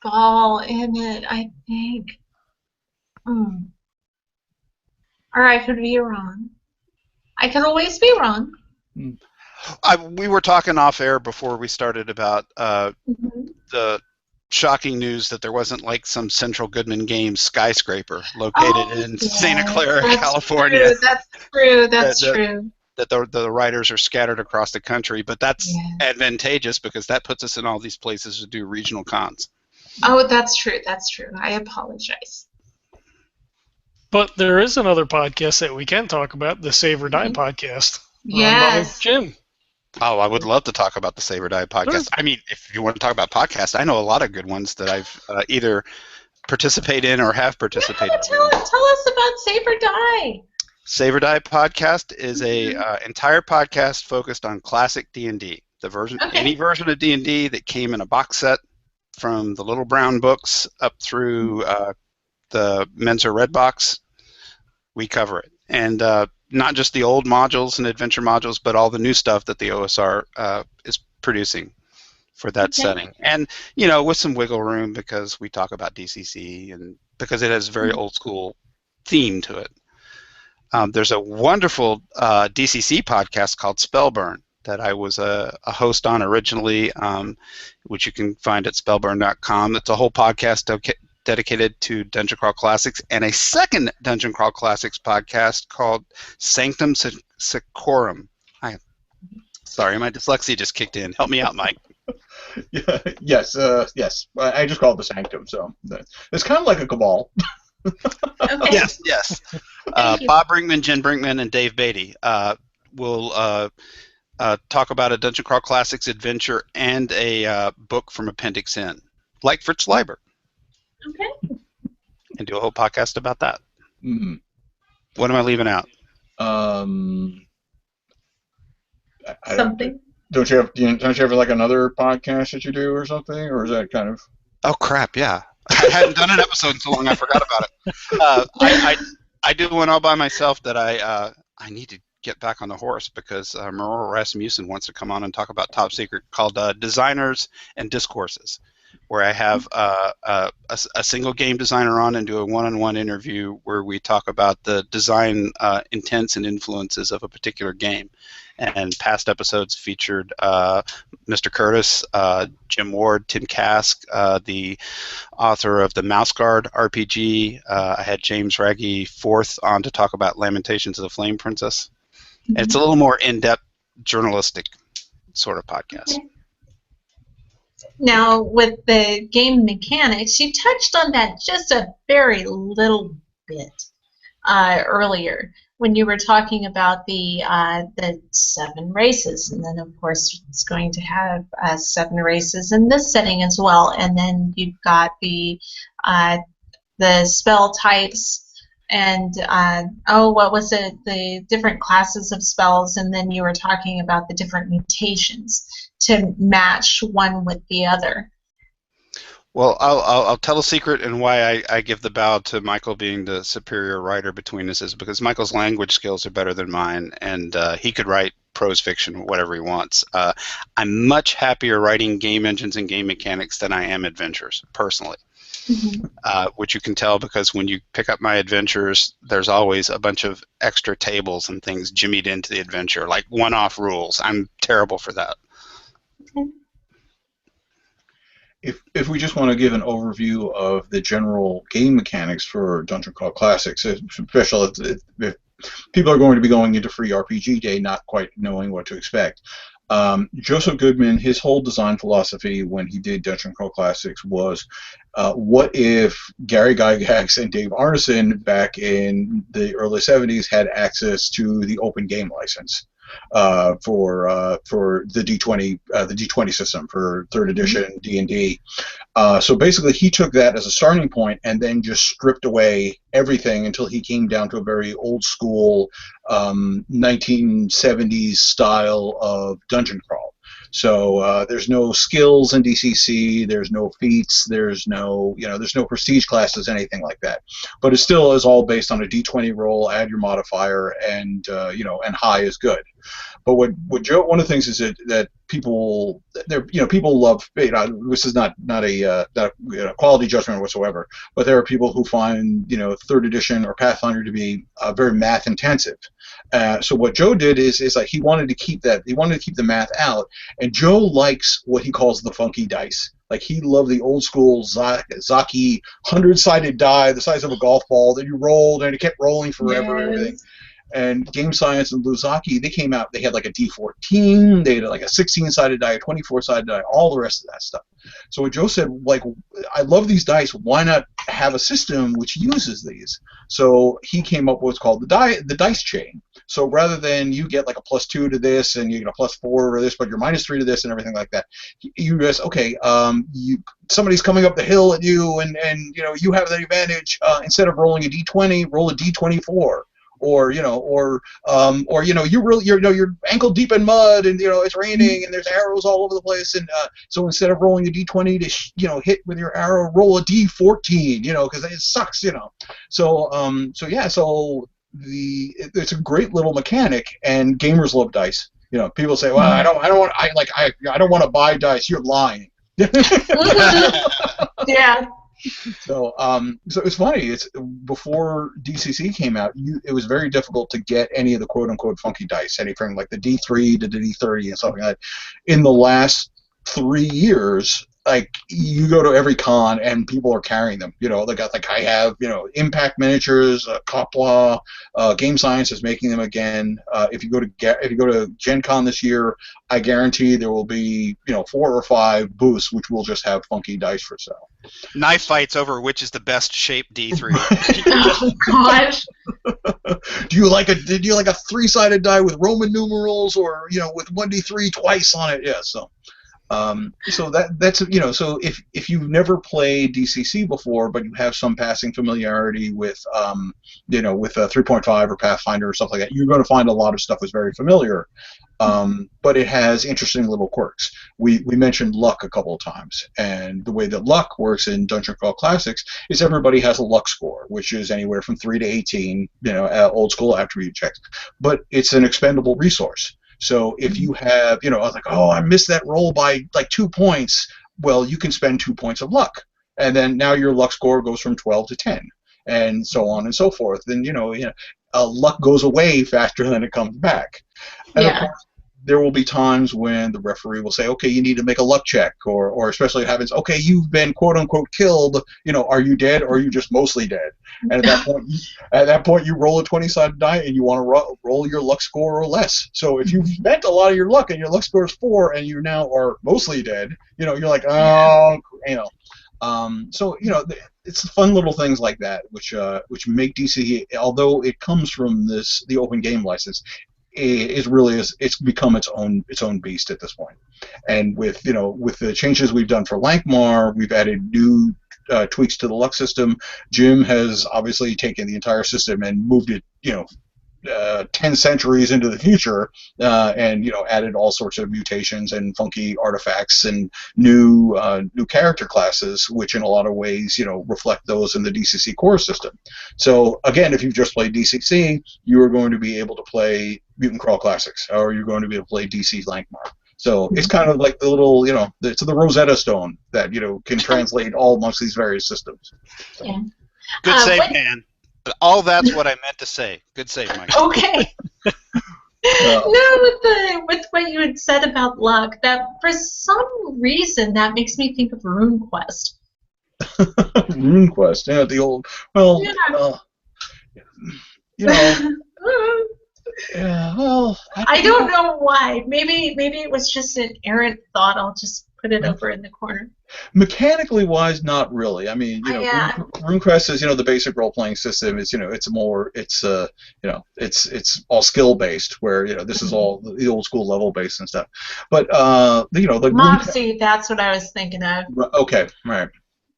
Speaker 3: cabal in it, I think. Or I could be wrong. I could always be wrong.
Speaker 1: We were talking off air before we started about the shocking news that there wasn't like some central Goodman Games skyscraper located
Speaker 3: Oh,
Speaker 1: in Santa
Speaker 3: yes,
Speaker 1: Clara,
Speaker 3: that's
Speaker 1: California.
Speaker 3: true. That's true.
Speaker 1: That,
Speaker 3: That's
Speaker 1: that,
Speaker 3: true.
Speaker 1: that the writers are scattered across the country, but that's
Speaker 3: Yeah.
Speaker 1: advantageous because that puts us in all these places to do regional cons.
Speaker 3: Oh, that's true. That's true. I apologize.
Speaker 4: But there is another podcast that we can talk about, the Save or Die podcast, run by
Speaker 3: Yes.
Speaker 4: Jim.
Speaker 1: Oh, I would love to talk about the Save or Die podcast.
Speaker 4: Sure.
Speaker 1: I mean, if you want to talk about podcasts, I know a lot of good ones that I've either participated in or have participated in.
Speaker 3: Tell us about Save or Die.
Speaker 1: Save or Die podcast is a entire podcast focused on classic D&D. The version,
Speaker 3: Okay.
Speaker 1: any version of D&D that came in a box set, from the Little Brown books up through the Mentor Red box, we cover it. And not just the old modules and adventure modules, but all the new stuff that the OSR is producing for that setting. And, you know, with some wiggle room because we talk about DCC and because it has a very old school theme to it. There's a wonderful DCC podcast called Spellburn that I was a host on originally, which you can find at spellburn.com. It's a whole podcast dedicated to Dungeon Crawl Classics, and a second Dungeon Crawl Classics podcast called Sanctum Secorum. Sorry, my dyslexia just kicked in. Help me out, Mike.
Speaker 2: Yes. I just call it the Sanctum, so it's kind of like a cabal.
Speaker 3: Okay.
Speaker 1: Yes. Bob Brinkman, Jen Brinkman, and Dave Beatty will talk about a Dungeon Crawl Classics adventure and a book from Appendix N, like Fritz Leiber.
Speaker 3: Okay.
Speaker 1: And do a whole podcast about that.
Speaker 2: Mm-hmm.
Speaker 1: What am I leaving out?
Speaker 3: Something.
Speaker 2: Don't you have like another podcast that you do or something, or is that kind of?
Speaker 1: Oh crap! Yeah, I hadn't done an episode in so long. I forgot about it. I do one all by myself that I need to get back on the horse because Marora Rasmussen wants to come on and talk about Top Secret, called Designers and Discourses, where I have a single game designer on and do a one-on-one interview where we talk about the design intents and influences of a particular game. And past episodes featured Mr. Curtis, Jim Ward, Tim Kask, the author of the Mouse Guard RPG. I had James Raggy IV on to talk about Lamentations of the Flame Princess. And it's a little more in-depth journalistic sort of podcast.
Speaker 3: Okay. Now, with the game mechanics, you touched on that just a very little bit earlier when you were talking about the 7 races, and then of course it's going to have 7 races in this setting as well, and then you've got the spell types. And what was it? The different classes of spells, and then you were talking about the different mutations to match one with the other.
Speaker 1: Well, I'll tell a secret and why I give the bow to Michael being the superior writer between us is because Michael's language skills are better than mine, and he could write prose fiction, whatever he wants. I'm much happier writing game engines and game mechanics than I am adventures, personally. Mm-hmm. Which you can tell because when you pick up my adventures, there's always a bunch of extra tables and things jimmied into the adventure, like one-off rules. I'm terrible for that.
Speaker 3: Okay.
Speaker 2: If we just want to give an overview of the general game mechanics for Dungeon Crawl Classics, especially if people are going to be going into free RPG Day not quite knowing what to expect. Joseph Goodman, his whole design philosophy when he did Dungeon Crawl Classics was, what if Gary Gygax and Dave Arneson back in the early 70s had access to the open game license for the D20 system for 3rd edition D&D. So basically, he took that as a starting point and then just stripped away everything until he came down to a very old school 1970s style of dungeon crawl. So there's no skills in DCC, there's no feats, there's no prestige classes, anything like that. But it still is all based on a D20 roll. Add your modifier, and and high is good. But one of the things is that people love. This is not a quality judgment whatsoever. But there are people who find 3rd edition or Pathfinder to be very math intensive. So what Joe did is like he wanted to keep that. He wanted to keep the math out. And Joe likes what he calls the funky dice. Like, he loved the old school Zaki 100-sided die, the size of a golf ball that you rolled, and it kept rolling forever and everything.
Speaker 3: Yes.
Speaker 2: And Game Science and Luzaki, they came out, they had like a D14, they had like a 16-sided die, a 24-sided die, all the rest of that stuff. So what Joe said, like, I love these dice, why not have a system which uses these? So he came up with what's called the dice chain. So rather than you get like a +2 to this and you get a +4 to this, but you're -3 to this and everything like that, you just, okay, somebody's coming up the hill at you, and you have the advantage. Instead of rolling a D20, roll a D24. Or you're ankle deep in mud, and it's raining and there's arrows all over the place, and so instead of rolling a D20 to hit with your arrow, roll a D14, because it sucks, So it's a great little mechanic, and gamers love dice. People say, well, I don't want to buy dice. You're lying.
Speaker 3: Yeah.
Speaker 2: So it's funny. It's before DCC came out. It was very difficult to get any of the quote unquote funky dice, anything like the D3 to the D30 and something like that. In the last 3 years, like, you go to every con and people are carrying them. They got, like, I have, Impact Miniatures, Coppola, Game Science is making them again. If you go to Gen Con this year, I guarantee there will be 4 or 5 booths which will just have funky dice for sale.
Speaker 1: Knife fights over which is the best shaped D3.
Speaker 3: Oh gosh.
Speaker 2: Did you like a 3-sided die with Roman numerals, or with 1D3 twice on it? Yeah. So that's so if you've never played DCC before, but you have some passing familiarity with with 3.5 or Pathfinder or stuff like that, you're going to find a lot of stuff is very familiar. But it has interesting little quirks. We mentioned luck a couple of times, and the way that luck works in Dungeon Crawl Classics is everybody has a luck score, which is anywhere from 3 to 18, old school attribute checks. But it's an expendable resource. So if you have, I was like, oh, I missed that roll by like 2 points. Well, you can spend 2 points of luck, and then now your luck score goes from 12 to 10, and so on and so forth. Then luck goes away faster than it comes back. And of course, there will be times when the referee will say, okay, you need to make a luck check, or especially it happens, okay, you've been quote unquote killed, are you dead, or are you just mostly dead? And at that point you roll a 20-sided die, and you want to roll your luck score or less. So if you've spent a lot of your luck and your luck score is 4 and you now are mostly dead, you're like, oh, so it's fun little things like that which make DC, although it comes from the open game license, it's become its own beast at this point. And with the changes we've done for Lankmar, we've added new tweaks to the luck system. Jim has obviously taken the entire system and moved it 10 centuries into the future, and added all sorts of mutations and funky artifacts and new character classes, which in a lot of ways reflect those in the DCC core system. So again, if you've just played DCC, you are going to be able to play Mutant Crawl Classics, or you're going to be able to play DC Lankmar. So it's kind of like the little, it's the Rosetta Stone that can translate all amongst these various systems. So.
Speaker 3: Yeah.
Speaker 1: Good save, man. All that's what I meant to say. Good save, Mike.
Speaker 3: Okay. No, with what you had said about luck, that for some reason that makes me think of RuneQuest.
Speaker 2: RuneQuest, the old, yeah, well,
Speaker 3: I don't know why. Maybe it was just an errant thought. I'll just put it over in the corner.
Speaker 2: Mechanically wise, not really. I mean, RuneQuest is the basic role playing system. It's it's all skill based, where this is all the old school level based and stuff. But
Speaker 3: Moxie, that's what I was thinking of.
Speaker 2: Okay, right.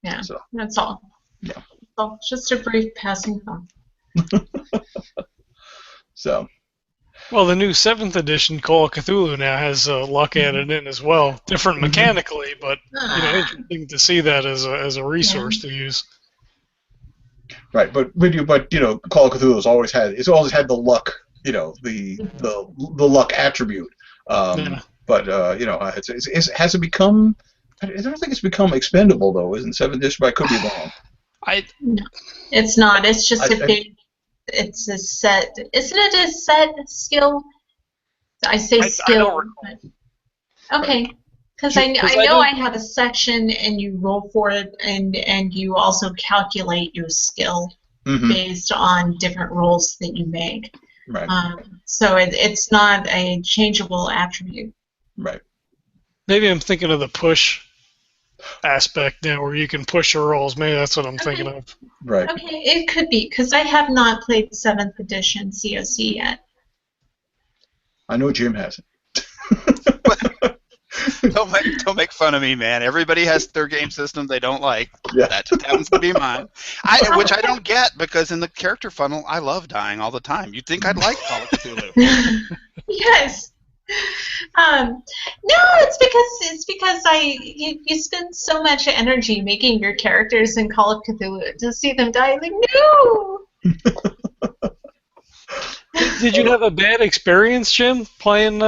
Speaker 3: Yeah, so that's all.
Speaker 2: Yeah.
Speaker 3: So just a brief passing thought.
Speaker 2: So.
Speaker 4: Well, the new 7th edition Call of Cthulhu now has luck added in as well. Different mechanically, but interesting to see that as a resource to use.
Speaker 2: Right, but Call of Cthulhu has always had the luck, the luck attribute. But has it become? I don't think it's become expendable though. Isn't 7th edition? But I could be wrong.
Speaker 3: No, it's not. It's just a big. It's a set. Isn't it a set skill? I say skill.
Speaker 4: I don't recall.
Speaker 3: Okay. Because I know I have a section, and you roll for it, and you also calculate your skill based on different rolls that you make.
Speaker 2: Right.
Speaker 3: So it's not a changeable attribute.
Speaker 2: Right.
Speaker 4: Maybe I'm thinking of the push aspect now, where you can push your rolls. Maybe that's what I'm thinking of.
Speaker 2: Right.
Speaker 3: Okay, it could be, because I have not played 7th edition COC yet.
Speaker 2: I know Jim hasn't.
Speaker 1: Don't make fun of me, man. Everybody has their game system they don't like.
Speaker 2: Yeah.
Speaker 1: That just happens to be mine. Which I don't get, because in the character funnel, I love dying all the time. You'd think I'd like Call of Cthulhu.
Speaker 3: Yes. No, it's because you spend so much energy making your characters in Call of Cthulhu to see them die. Like, no.
Speaker 4: Did you have a bad experience, Jim, playing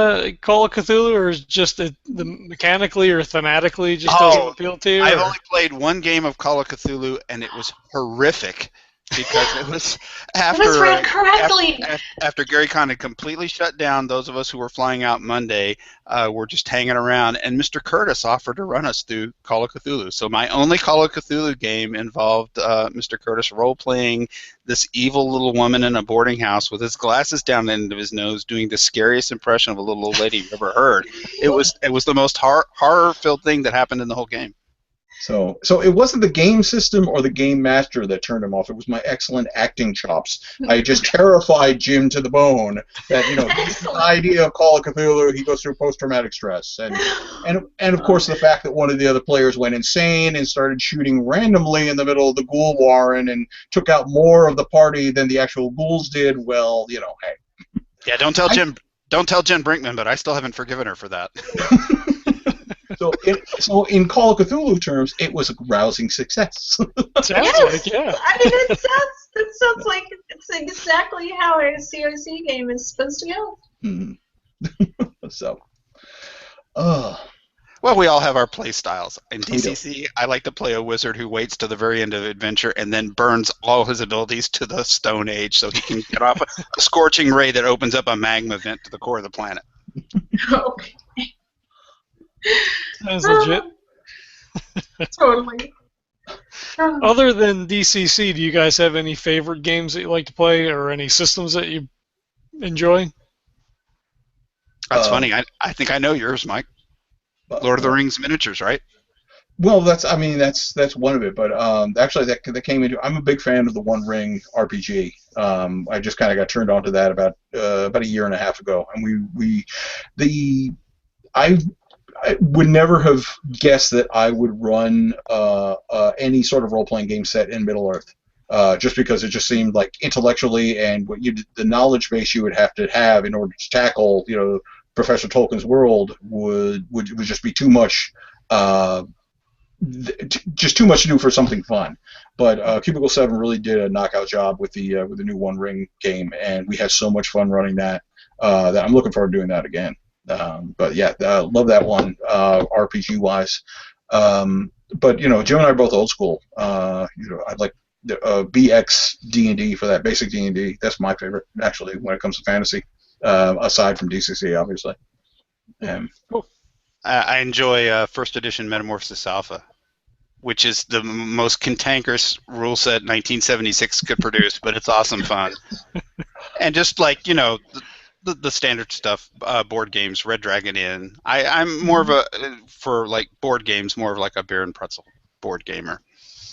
Speaker 4: Call of Cthulhu, or is just the mechanically or thematically just doesn't appeal to you?
Speaker 1: I've only played one game of Call of Cthulhu, and it was horrific, because it was after
Speaker 3: It was read correctly.
Speaker 1: after Gary Con had completely shut down. Those of us who were flying out Monday were just hanging around, and Mr. Curtis offered to run us through Call of Cthulhu. So my only Call of Cthulhu game involved Mr. Curtis role-playing this evil little woman in a boarding house with his glasses down the end of his nose, doing the scariest impression of a little old lady you've ever heard. It was the most horror-filled thing that happened in the whole game.
Speaker 2: So it wasn't the game system or the game master that turned him off. It was my excellent acting chops. I just terrified Jim to the bone that, the idea of Call of Cthulhu, he goes through post-traumatic stress. And of course the fact that one of the other players went insane and started shooting randomly in the middle of the ghoul warren and took out more of the party than the actual ghouls did, well, hey.
Speaker 1: Yeah, don't tell Jen Brinkman, but I still haven't forgiven her for that.
Speaker 2: So in Call of Cthulhu terms, it was a rousing success.
Speaker 4: Sounds like, yeah.
Speaker 3: I mean, it sounds like it's exactly how a COC game is supposed to go.
Speaker 2: So,
Speaker 1: well, we all have our play styles. In DCC, I like to play a wizard who waits to the very end of the adventure and then burns all his abilities to the Stone Age so he can get off a scorching ray that opens up a magma vent to the core of the planet.
Speaker 3: Okay.
Speaker 4: Sounds legit.
Speaker 3: Totally.
Speaker 4: Other than DCC, do you guys have any favorite games that you like to play, or any systems that you enjoy?
Speaker 1: That's funny. I think I know yours, Mike. Lord of the Rings miniatures, right?
Speaker 2: Well, that's one of it, but actually that came into. I'm a big fan of the One Ring RPG. I just kind of got turned on to that about a year and a half ago, and I would never have guessed that I would run any sort of role-playing game set in Middle-earth, just because it just seemed like intellectually and the knowledge base you would have to have in order to tackle, Professor Tolkien's world would just be too much, just too much to do for something fun. But Cubicle 7 really did a knockout job with the new One Ring game, and we had so much fun running that that I'm looking forward to doing that again. But yeah, love that one, RPG wise. But Jim and I are both old school. I like BX D&D for that, basic D&D. That's my favorite, actually, when it comes to fantasy. Aside from DCC, obviously.
Speaker 1: Cool. I enjoy First Edition Metamorphosis Alpha, which is the most cantankerous rule set 1976 could produce, but it's awesome fun. And just like the standard stuff, board games, Red Dragon Inn. I'm more of for board games, more of like a beer and pretzel board gamer.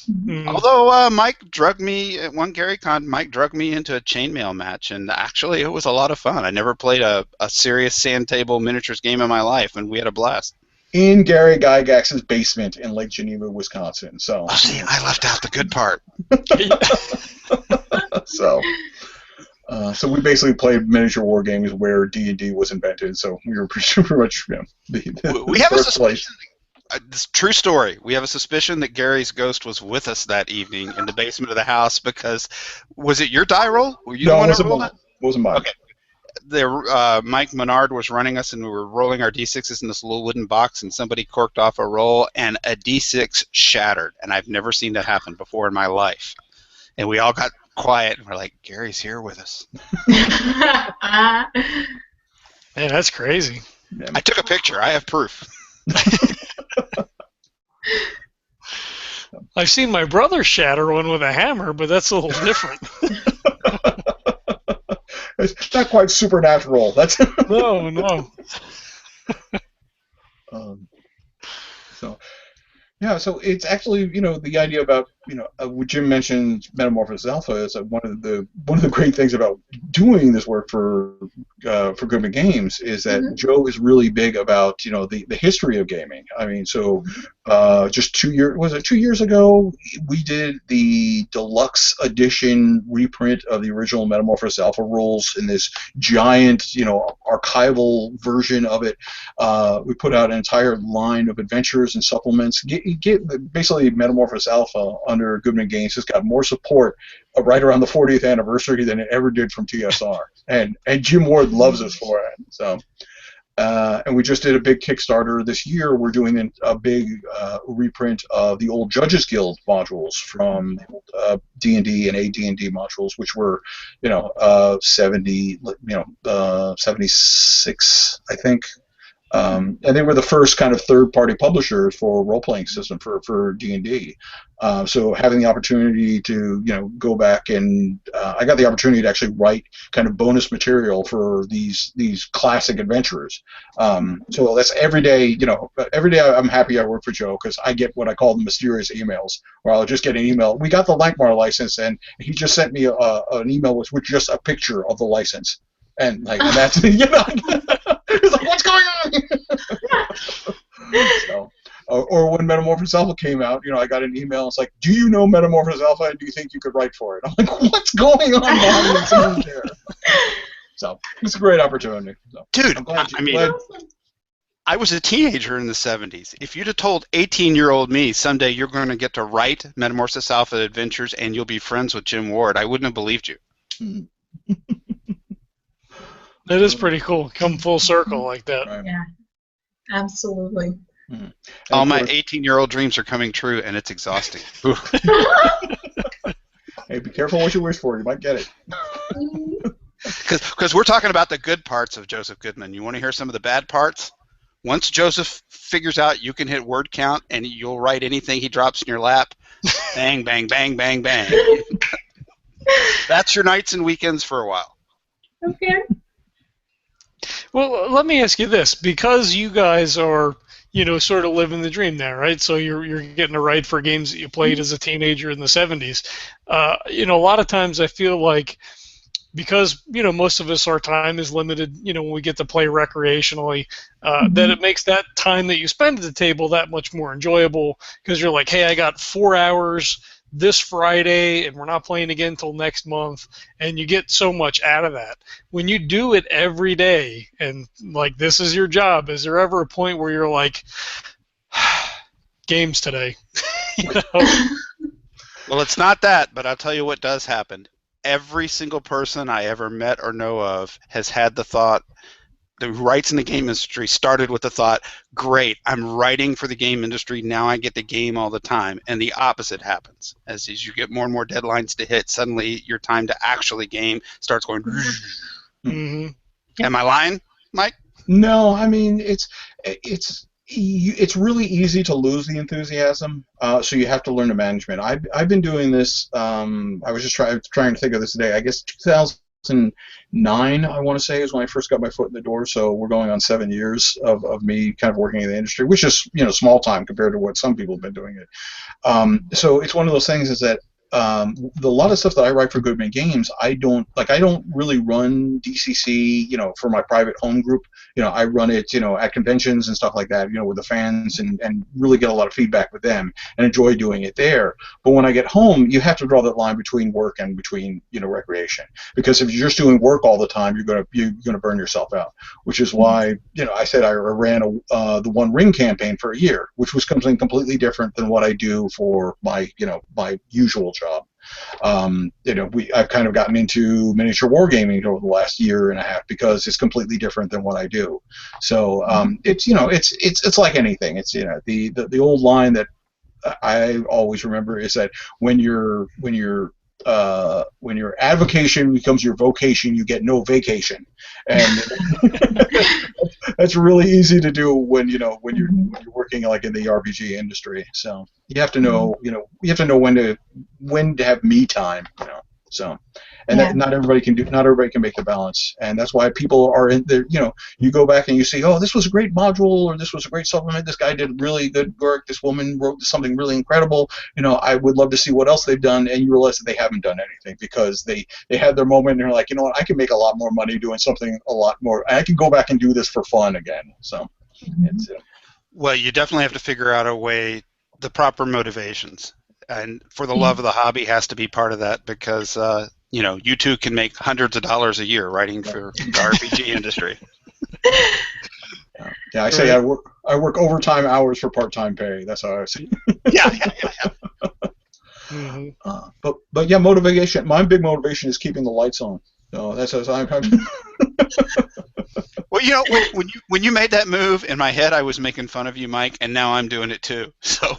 Speaker 4: Mm.
Speaker 1: Although Mike drug me at one Gary Con, Mike drug me into a chainmail match, and actually it was a lot of fun. I never played a serious sand table miniatures game in my life, and we had a blast.
Speaker 2: In Gary Gygax's basement in Lake Geneva, Wisconsin. So.
Speaker 1: Oh, see, I left out the good part.
Speaker 2: So we basically played miniature war games where D&D was invented. So we were pretty much
Speaker 1: we have a suspicion. This true story. We have a suspicion that Gary's ghost was with us that evening in the basement of the house because was it your die roll? Were you the one who rolled it?
Speaker 2: It wasn't mine.
Speaker 1: Okay. Mike Menard was running us, and we were rolling our D6s in this little wooden box, and somebody corked off a roll, and a D6 shattered. And I've never seen that happen before in my life. And we all got quiet, and we're like, Gary's here with us.
Speaker 4: Man, that's crazy.
Speaker 1: I took a picture. I have proof.
Speaker 4: I've seen my brother shatter one with a hammer, but that's a little different.
Speaker 2: It's not quite supernatural. That's
Speaker 4: No.
Speaker 2: um, so. Yeah, so it's actually, the idea about, what Jim mentioned, Metamorphosis Alpha is one of the great things about doing this work for Goodman Games is that Joe is really big about, the history of gaming. I mean, so just 2 years ago, we did the deluxe edition reprint of the original Metamorphosis Alpha rules in this giant, archival version of it. We put out an entire line of adventures and supplements. Basically, Metamorphosis Alpha under Goodman Games has got more support right around the 40th anniversary than it ever did from TSR, and Jim Ward loves us for it. So, and we just did a big Kickstarter this year. We're doing a big reprint of the old Judges Guild modules from D&D and AD&D modules, which were, 76, I think. And they were the first kind of third-party publishers for a role-playing system for D&D. So having the opportunity to, go back and I got the opportunity to actually write kind of bonus material for these classic adventures. So that's every day. Every day I'm happy I work for Joe because I get what I call the mysterious emails, where I'll just get an email. We got the Lankmar license, and he just sent me an email with just a picture of the license, and that's It's like, what's going on? So, or when Metamorphosis Alpha came out, I got an email. It's like, do you know Metamorphosis Alpha, and do you think you could write for it? I'm like, what's going on behind the scenes here? So it's a great opportunity. So,
Speaker 1: dude, I was a teenager in the 70s. If you'd have told 18-year-old me someday you're going to get to write Metamorphosis Alpha adventures and you'll be friends with Jim Ward, I wouldn't have believed you.
Speaker 4: That is pretty cool. Come full circle like that.
Speaker 2: Right.
Speaker 3: Yeah, absolutely.
Speaker 2: Mm-hmm.
Speaker 1: All my 18-year-old dreams are coming true, and it's exhausting.
Speaker 2: Hey, be careful what you wish for. You might get it.
Speaker 1: Because we're talking about the good parts of Joseph Goodman. You want to hear some of the bad parts? Once Joseph figures out you can hit word count and you'll write anything he drops in your lap, bang, bang, bang, bang, bang. That's your nights and weekends for a while.
Speaker 3: Okay.
Speaker 4: Well, let me ask you this. Because you guys are, sort of living the dream there, right? So you're getting to write for games that you played as a teenager in the 70s. A lot of times I feel like because, most of us, our time is limited, when we get to play recreationally, that it makes that time that you spend at the table that much more enjoyable because you're like, hey, I got 4 hours this Friday, and we're not playing again until next month, and you get so much out of that. When you do it every day, and this is your job, is there ever a point where you're like, games today?
Speaker 1: Well, it's not that, but I'll tell you what does happen. Every single person I ever met or know of has had the thought, who writes in the game industry started with the thought, great, I'm writing for the game industry, now I get to game all the time. And the opposite happens. As you get more and more deadlines to hit, suddenly your time to actually game starts going.
Speaker 4: Mm-hmm.
Speaker 1: Am I lying, Mike?
Speaker 2: No, I mean, it's really easy to lose the enthusiasm, so you have to learn to manage it. I've been doing this, I was just trying to think of this today, I guess 2009, I want to say, is when I first got my foot in the door. So we're going on 7 years of me kind of working in the industry, which is small time compared to what some people have been doing it. So it's one of those things is that a lot of stuff that I write for Goodman Games, I don't really run DCC, for my private home group. I run it, at conventions and stuff like that, with the fans and really get a lot of feedback with them and enjoy doing it there. But when I get home, you have to draw that line between work and between, recreation. Because if you're just doing work all the time, you're gonna burn yourself out. Which is why, I said I ran the One Ring campaign for a year, which was something completely different than what I do for my, my usual job. I've kind of gotten into miniature wargaming over the last year and a half because it's completely different than what I do. So it's like anything. It's the old line that I always remember is that when you're when your avocation becomes your vocation, you get no vacation, and that's really easy to do when you're working like in the RPG industry. So you have to know when to have me time. So, and
Speaker 3: Yeah.
Speaker 2: that not everybody can make the balance, and that's why people are in there. You go back and you see, oh, this was a great module, or this was a great supplement. This guy did really good work. This woman wrote something really incredible. I would love to see what else they've done, and you realize that they haven't done anything because they had their moment, and they're like, you know what, I can make a lot more money doing something a lot more. I can go back and do this for fun again. So, it's
Speaker 1: Well, you definitely have to figure out a way, the proper motivations. And for the love of the hobby has to be part of that because, you too can make hundreds of dollars a year writing for the RPG industry.
Speaker 2: Yeah, I say I work overtime hours for part-time pay. That's how I say.
Speaker 1: Yeah.
Speaker 2: But yeah, motivation. My big motivation is keeping the lights on. So that's as I'm.
Speaker 1: Well, when you made that move, in my head I was making fun of you, Mike, and now I'm doing it too. So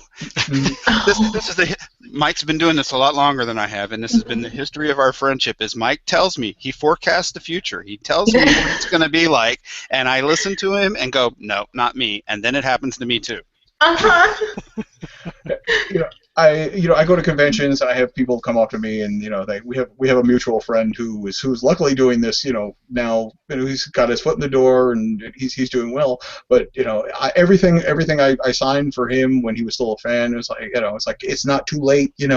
Speaker 1: this is Mike's been doing this a lot longer than I have, and this has been the history of our friendship. Is Mike tells me, he forecasts the future. He tells me what it's going to be like, and I listen to him and go, no, not me, and then it happens to me too.
Speaker 2: I go to conventions and I have people come up to me and we have a mutual friend who's luckily doing this now he's got his foot in the door and he's doing well, but everything I signed for him when he was still a fan, it was like it's not too late. If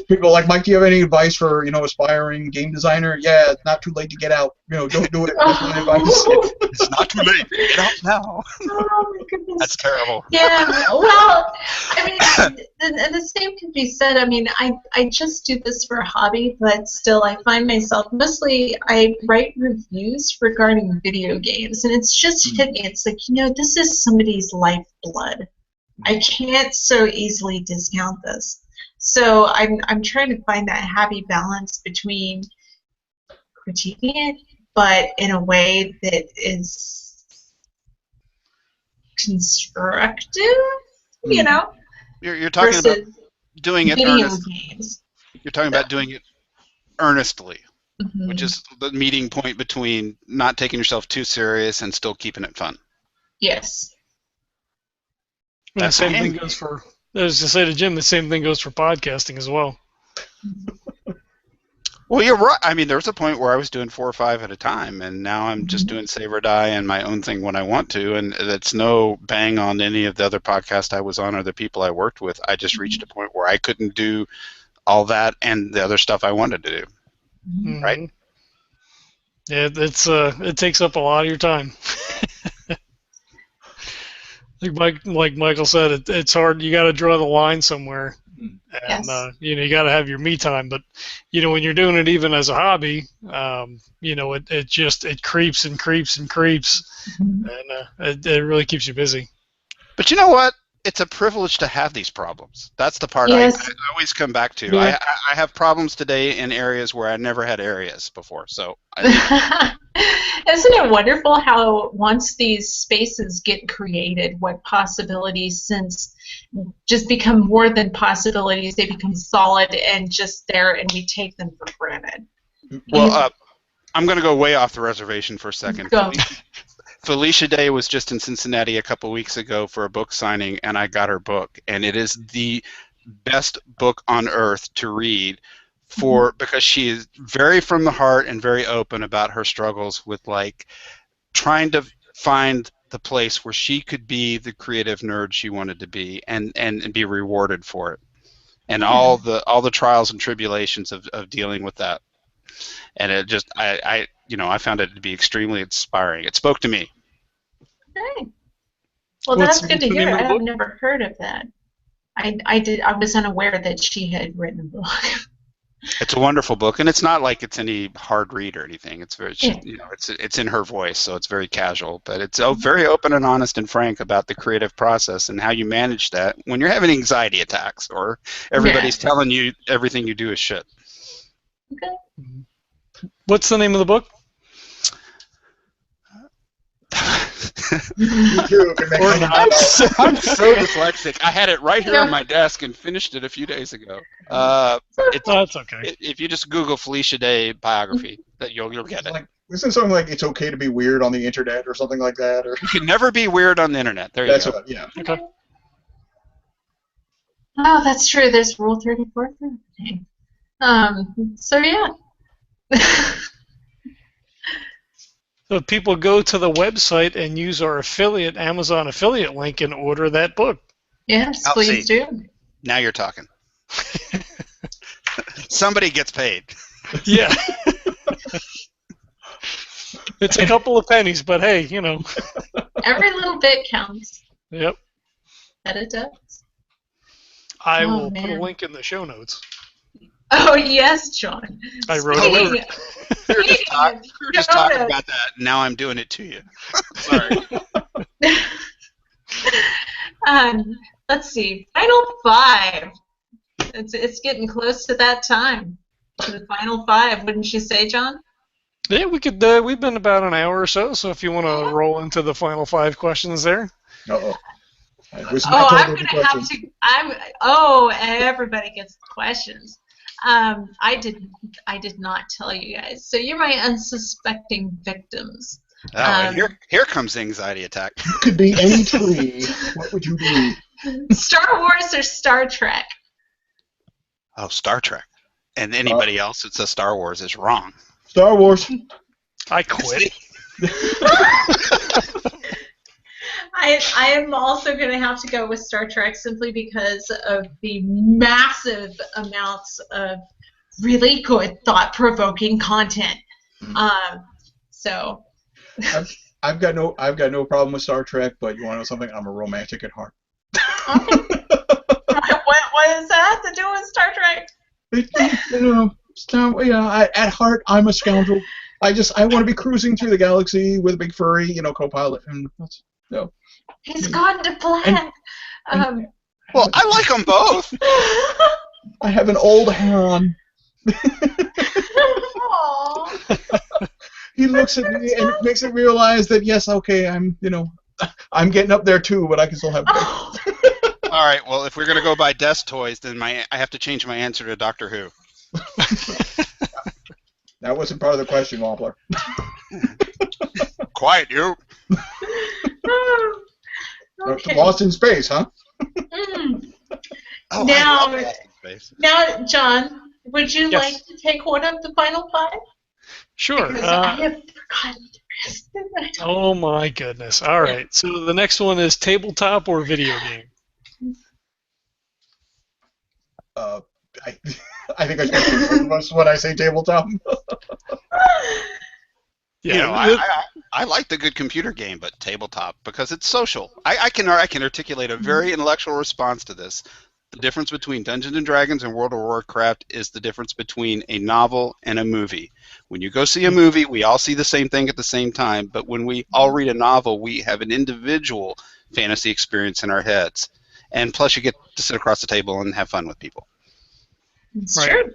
Speaker 2: people are like, Mike, do you have any advice for aspiring game designer? Yeah, it's not too late to get out. Don't do it. That's my advice.
Speaker 1: It's not too late. Get out now.
Speaker 3: Oh my goodness.
Speaker 1: That's terrible.
Speaker 3: Yeah, well, I mean, and the same can be said. I mean, I just do this for a hobby, but still I find myself, mostly I write reviews regarding video games, and it's just hit me. It's like, this is somebody's lifeblood. I can't so easily discount this. So I'm trying to find that happy balance between critiquing it, but in a way that is constructive,
Speaker 1: You're talking about doing it earnestly.
Speaker 3: Games.
Speaker 1: You're talking about doing it earnestly,
Speaker 3: Mm-hmm.
Speaker 1: which is the meeting point between not taking yourself too serious and still keeping it fun.
Speaker 3: Yes.
Speaker 4: And the same thing goes for, I was to say to Jim, the same thing goes for podcasting as well.
Speaker 1: Well, you're right. I mean, there was a point where I was doing 4 or 5 at a time, and now I'm just doing Save or Die and my own thing when I want to, and it's no bang on any of the other podcasts I was on or the people I worked with. I just reached a point where I couldn't do all that and the other stuff I wanted to do.
Speaker 4: Mm-hmm.
Speaker 1: Right?
Speaker 4: Yeah, it takes up a lot of your time. Like Michael said, it's hard. You got to draw the line somewhere, and
Speaker 3: Yes.
Speaker 4: you got to have your me time. But when you're doing it even as a hobby, it creeps and creeps and creeps, and it really keeps you busy.
Speaker 1: But you know what? It's a privilege to have these problems. That's the part I always come back to.
Speaker 4: Yeah.
Speaker 1: I have problems today in areas where I never had areas before. So.
Speaker 3: Isn't it wonderful how once these spaces get created, what possibilities since just become more than possibilities, they become solid and just there, and we take them for granted.
Speaker 1: Well, I'm going to go way off the reservation for a second.
Speaker 3: Go.
Speaker 1: Felicia Day was just in Cincinnati a couple weeks ago for a book signing, and I got her book, and it is the best book on earth to read because she is very from the heart and very open about her struggles with trying to find the place where she could be the creative nerd she wanted to be and be rewarded for it, and all the trials and tribulations of dealing with that. And it just I found it to be extremely inspiring. It spoke to me.
Speaker 3: Okay. Well,
Speaker 4: What's
Speaker 3: that's good
Speaker 4: the
Speaker 3: to
Speaker 4: name
Speaker 3: hear.
Speaker 4: of the
Speaker 3: I have
Speaker 4: book?
Speaker 3: never heard of that. I was unaware that she had written a book.
Speaker 1: It's a wonderful book, and it's not like it's any hard read or anything. It's very, it's in her voice, so it's very casual, but it's very open and honest and frank about the creative process and how you manage that when you're having anxiety attacks or everybody's telling you everything you do is shit.
Speaker 3: Okay.
Speaker 4: What's the name of the book?
Speaker 2: You too can make
Speaker 4: Or
Speaker 2: $100.
Speaker 1: I'm so dyslexic. I had it right here on my desk and finished it a few days ago.
Speaker 4: That's okay.
Speaker 1: If you just Google Felicia Day biography, that you'll get it.
Speaker 2: Like, isn't something like it's okay to be weird on the internet or something like that? Or
Speaker 1: You can never be weird on the internet. There you
Speaker 2: that's
Speaker 1: go.
Speaker 2: what, yeah.
Speaker 4: Okay.
Speaker 3: Oh, that's true. There's Rule 34 for everything. So yeah.
Speaker 4: So if people go to the website and use our Amazon affiliate link and order that book.
Speaker 3: Yes,
Speaker 1: Oh,
Speaker 3: please
Speaker 1: see.
Speaker 3: do.
Speaker 1: Now you're talking. Somebody gets paid.
Speaker 4: Yeah. It's a couple of pennies, but hey, you know.
Speaker 3: Every little bit counts.
Speaker 4: Yep.
Speaker 3: That it does.
Speaker 4: I
Speaker 3: Oh,
Speaker 4: will put a
Speaker 3: man.
Speaker 4: link in the show notes.
Speaker 3: Oh yes, John.
Speaker 4: I wrote it.
Speaker 1: We were just talking about that. Now I'm doing it to you. Sorry.
Speaker 3: Let's see. Final 5. It's getting close to that time. To the final 5, wouldn't you say, John?
Speaker 4: Yeah, we could. We've been about an hour or so, so if you want to roll into the final 5 questions there.
Speaker 2: Uh-oh.
Speaker 3: I'm gonna have to. Everybody gets the questions. I did not tell you guys. So you're my unsuspecting victims.
Speaker 1: Oh, and here comes the anxiety attack.
Speaker 2: You could be any tree. What would you be?
Speaker 3: Star Wars or Star Trek?
Speaker 1: Oh, Star Trek. And anybody else that says Star Wars is wrong.
Speaker 2: Star Wars.
Speaker 4: I quit.
Speaker 3: I am also going to have to go with Star Trek simply because of the massive amounts of really good, thought-provoking content. So.
Speaker 2: I've got no problem with Star Trek, but you want to know something? I'm a romantic at heart.
Speaker 3: What does that have to do with Star Trek?
Speaker 2: At heart, I'm a scoundrel. I want to be cruising through the galaxy with a big furry, co-pilot, and no.
Speaker 3: He's gone to black.
Speaker 1: Well, I like them both.
Speaker 2: I have an old Heron. He looks at me and makes it realize that yes, okay, I'm getting up there too, but I can still have.
Speaker 1: All right. Well, if we're gonna go by desk toys, then I have to change my answer to Doctor Who.
Speaker 2: That wasn't part of the question, Wampler.
Speaker 1: Quiet, you.
Speaker 3: Okay.
Speaker 2: Lost in space, huh?
Speaker 1: Oh,
Speaker 3: Now-
Speaker 1: I love Lost in Space.
Speaker 3: Now, John, would you
Speaker 4: Yes.
Speaker 3: like to take one of the final 5?
Speaker 4: Sure.
Speaker 3: Because I have forgotten the rest.
Speaker 4: Oh my goodness. All right. So the next one is tabletop or video game.
Speaker 2: I think I should do both of us when I say tabletop.
Speaker 4: Yeah.
Speaker 1: I like the good computer game, but tabletop because it's social. I can articulate a very intellectual response to this. The difference between Dungeons and Dragons and World of Warcraft is the difference between a novel and a movie. When you go see a movie, we all see the same thing at the same time, but when we all read a novel, we have an individual fantasy experience in our heads. And plus you get to sit across the table and have fun with people.
Speaker 3: It's
Speaker 4: Right.
Speaker 3: true.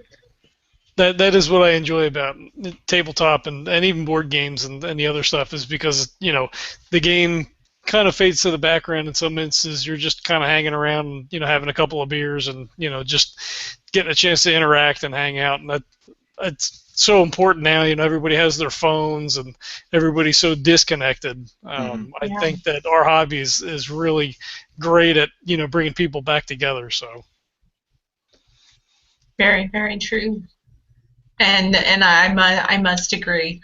Speaker 4: That is what I enjoy about tabletop and even board games and the other stuff is because, the game kind of fades to the background in some instances. You're just kind of hanging around, having a couple of beers and, just getting a chance to interact and hang out. And that's so important now. Everybody has their phones and everybody's so disconnected. I think that our hobby is really great at, bringing people back together. So.
Speaker 3: Very, very true. And I must agree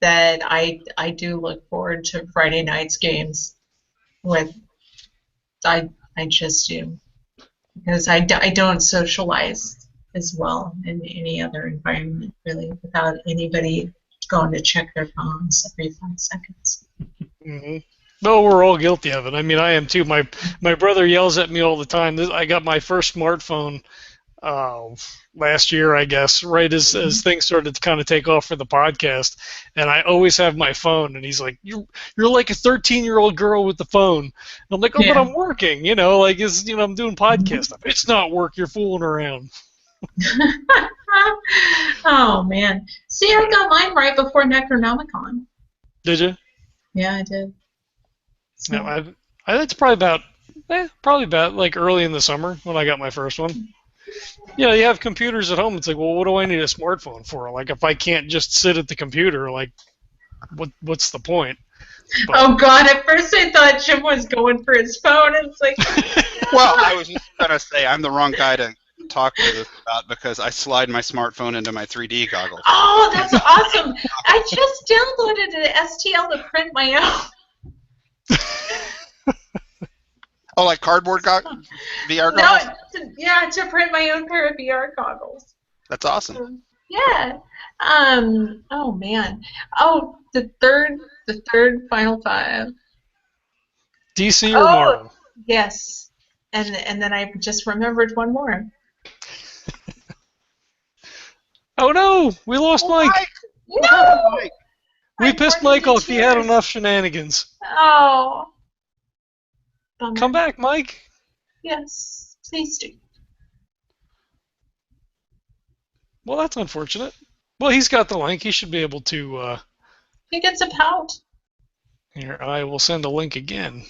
Speaker 3: that I do look forward to Friday night's games. I just do because I don't socialize as well in any other environment really without anybody going to check their phones every 5 seconds.
Speaker 4: Mm-hmm. No, we're all guilty of it. I mean, I am too. My brother yells at me all the time. I got my first smartphone last year, I guess, right as things started to kind of take off for the podcast, and I always have my phone, and he's like, you're like a 13-year-old girl with the phone. And I'm like, but I'm working, I'm doing podcast stuff. It's not work, you're fooling around.
Speaker 3: Oh man, see, I got mine right before Necronomicon.
Speaker 4: Did you?
Speaker 3: Yeah, I did. So,
Speaker 4: No, that's probably about like early in the summer when I got my first one. Yeah, you have computers at home. It's like, well, what do I need a smartphone for? Like, if I can't just sit at the computer, like, what's the point? But,
Speaker 3: oh God! At first I thought Jim was going for his phone. It's like,
Speaker 1: Well, I was just going to say I'm the wrong guy to talk to this about because I slide my smartphone into my 3D goggles.
Speaker 3: oh, that's awesome! I just downloaded an STL to print my own.
Speaker 1: Oh, like cardboard VR
Speaker 3: No,
Speaker 1: goggles?
Speaker 3: yeah, to print my own pair of VR goggles.
Speaker 1: That's awesome.
Speaker 3: Yeah. Oh man. Oh, the third final five.
Speaker 4: DC or
Speaker 3: Oh,
Speaker 4: Marvel?
Speaker 3: yes. And then I just remembered one more.
Speaker 4: Oh no, we lost Mike.
Speaker 3: No.
Speaker 4: We pissed Mike off. He had enough shenanigans.
Speaker 3: Oh. Bummer.
Speaker 4: Come back, Mike.
Speaker 3: Yes, please do.
Speaker 4: Well, that's unfortunate. Well, he's got the link. He should be able to.
Speaker 3: He gets a pout.
Speaker 4: Here, I will send a link again.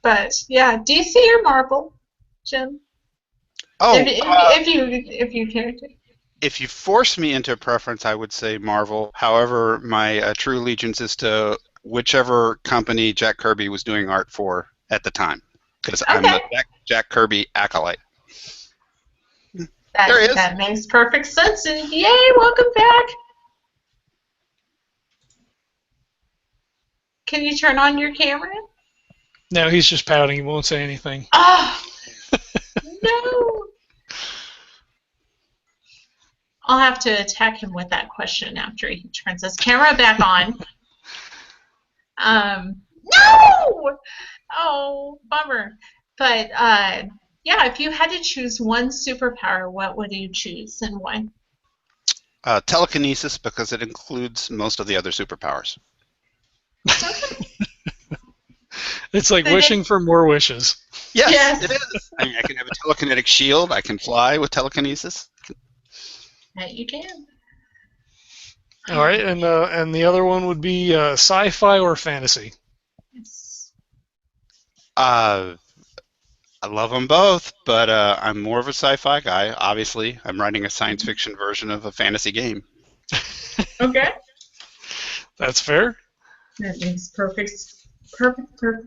Speaker 3: But yeah, DC or Marvel, Jim.
Speaker 1: Oh,
Speaker 3: If you care to.
Speaker 1: if you force me into a preference, I would say Marvel. However, my true allegiance is to whichever company Jack Kirby was doing art for at the time, because I'm a Jack Kirby acolyte. There he is.
Speaker 3: That makes perfect sense. And yay, welcome back. Can you turn on your camera?
Speaker 4: No, he's just pouting. He won't say anything.
Speaker 3: Oh, no. I'll have to attack him with that question after he turns his camera back on. No! Oh, bummer. But, yeah, if you had to choose one superpower, what would you choose and why?
Speaker 1: Telekinesis, because it includes most of the other superpowers.
Speaker 4: It's like wishing for more wishes.
Speaker 1: Yes, it is. I mean, I can have a telekinetic shield. I can fly with telekinesis.
Speaker 3: That you can.
Speaker 4: All right, and the other one would be sci-fi or fantasy.
Speaker 3: Yes.
Speaker 1: I love them both, but I'm more of a sci-fi guy. Obviously, I'm writing a science fiction version of a fantasy game.
Speaker 3: Okay.
Speaker 4: That's fair.
Speaker 3: That makes perfect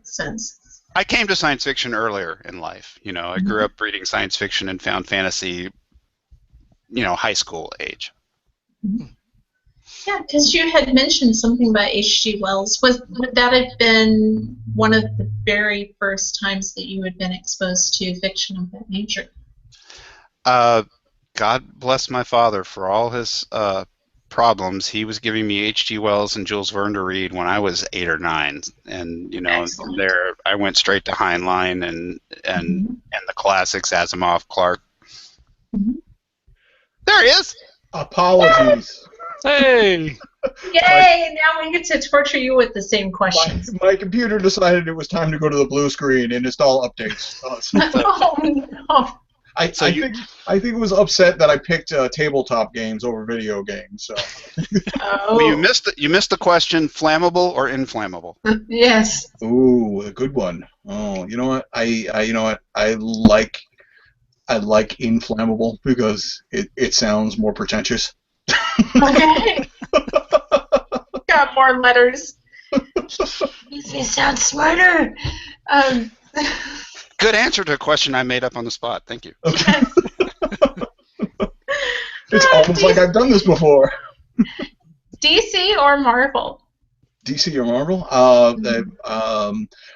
Speaker 3: sense.
Speaker 1: I came to science fiction earlier in life. You know, I grew up reading science fiction and found fantasy, high school age.
Speaker 3: Yeah, because you had mentioned something about H.G. Wells. Would that have been one of the very first times that you had been exposed to fiction of that nature?
Speaker 1: God bless my father for all his problems. He was giving me H.G. Wells and Jules Verne to read when I was 8 or 9, and from there I went straight to Heinlein and the classics, Asimov, Clarke. There he is.
Speaker 2: Apologies.
Speaker 4: Hey!
Speaker 3: Yay! Now we get to torture you with the same questions.
Speaker 2: My computer decided it was time to go to the blue screen and install updates.
Speaker 3: Oh no!
Speaker 2: I think it was upset that I picked tabletop games over video games. So.
Speaker 3: Oh.
Speaker 1: Well, you missed the question: flammable or inflammable?
Speaker 3: Yes.
Speaker 2: Ooh, a good one. Oh, you know what? I like inflammable because it sounds more pretentious.
Speaker 3: Okay. Got more letters. Makes me sound smarter.
Speaker 1: Good answer to a question I made up on the spot. Thank you.
Speaker 2: Okay. It's almost like I've done this before.
Speaker 3: DC or Marvel?
Speaker 2: DC or Marvel?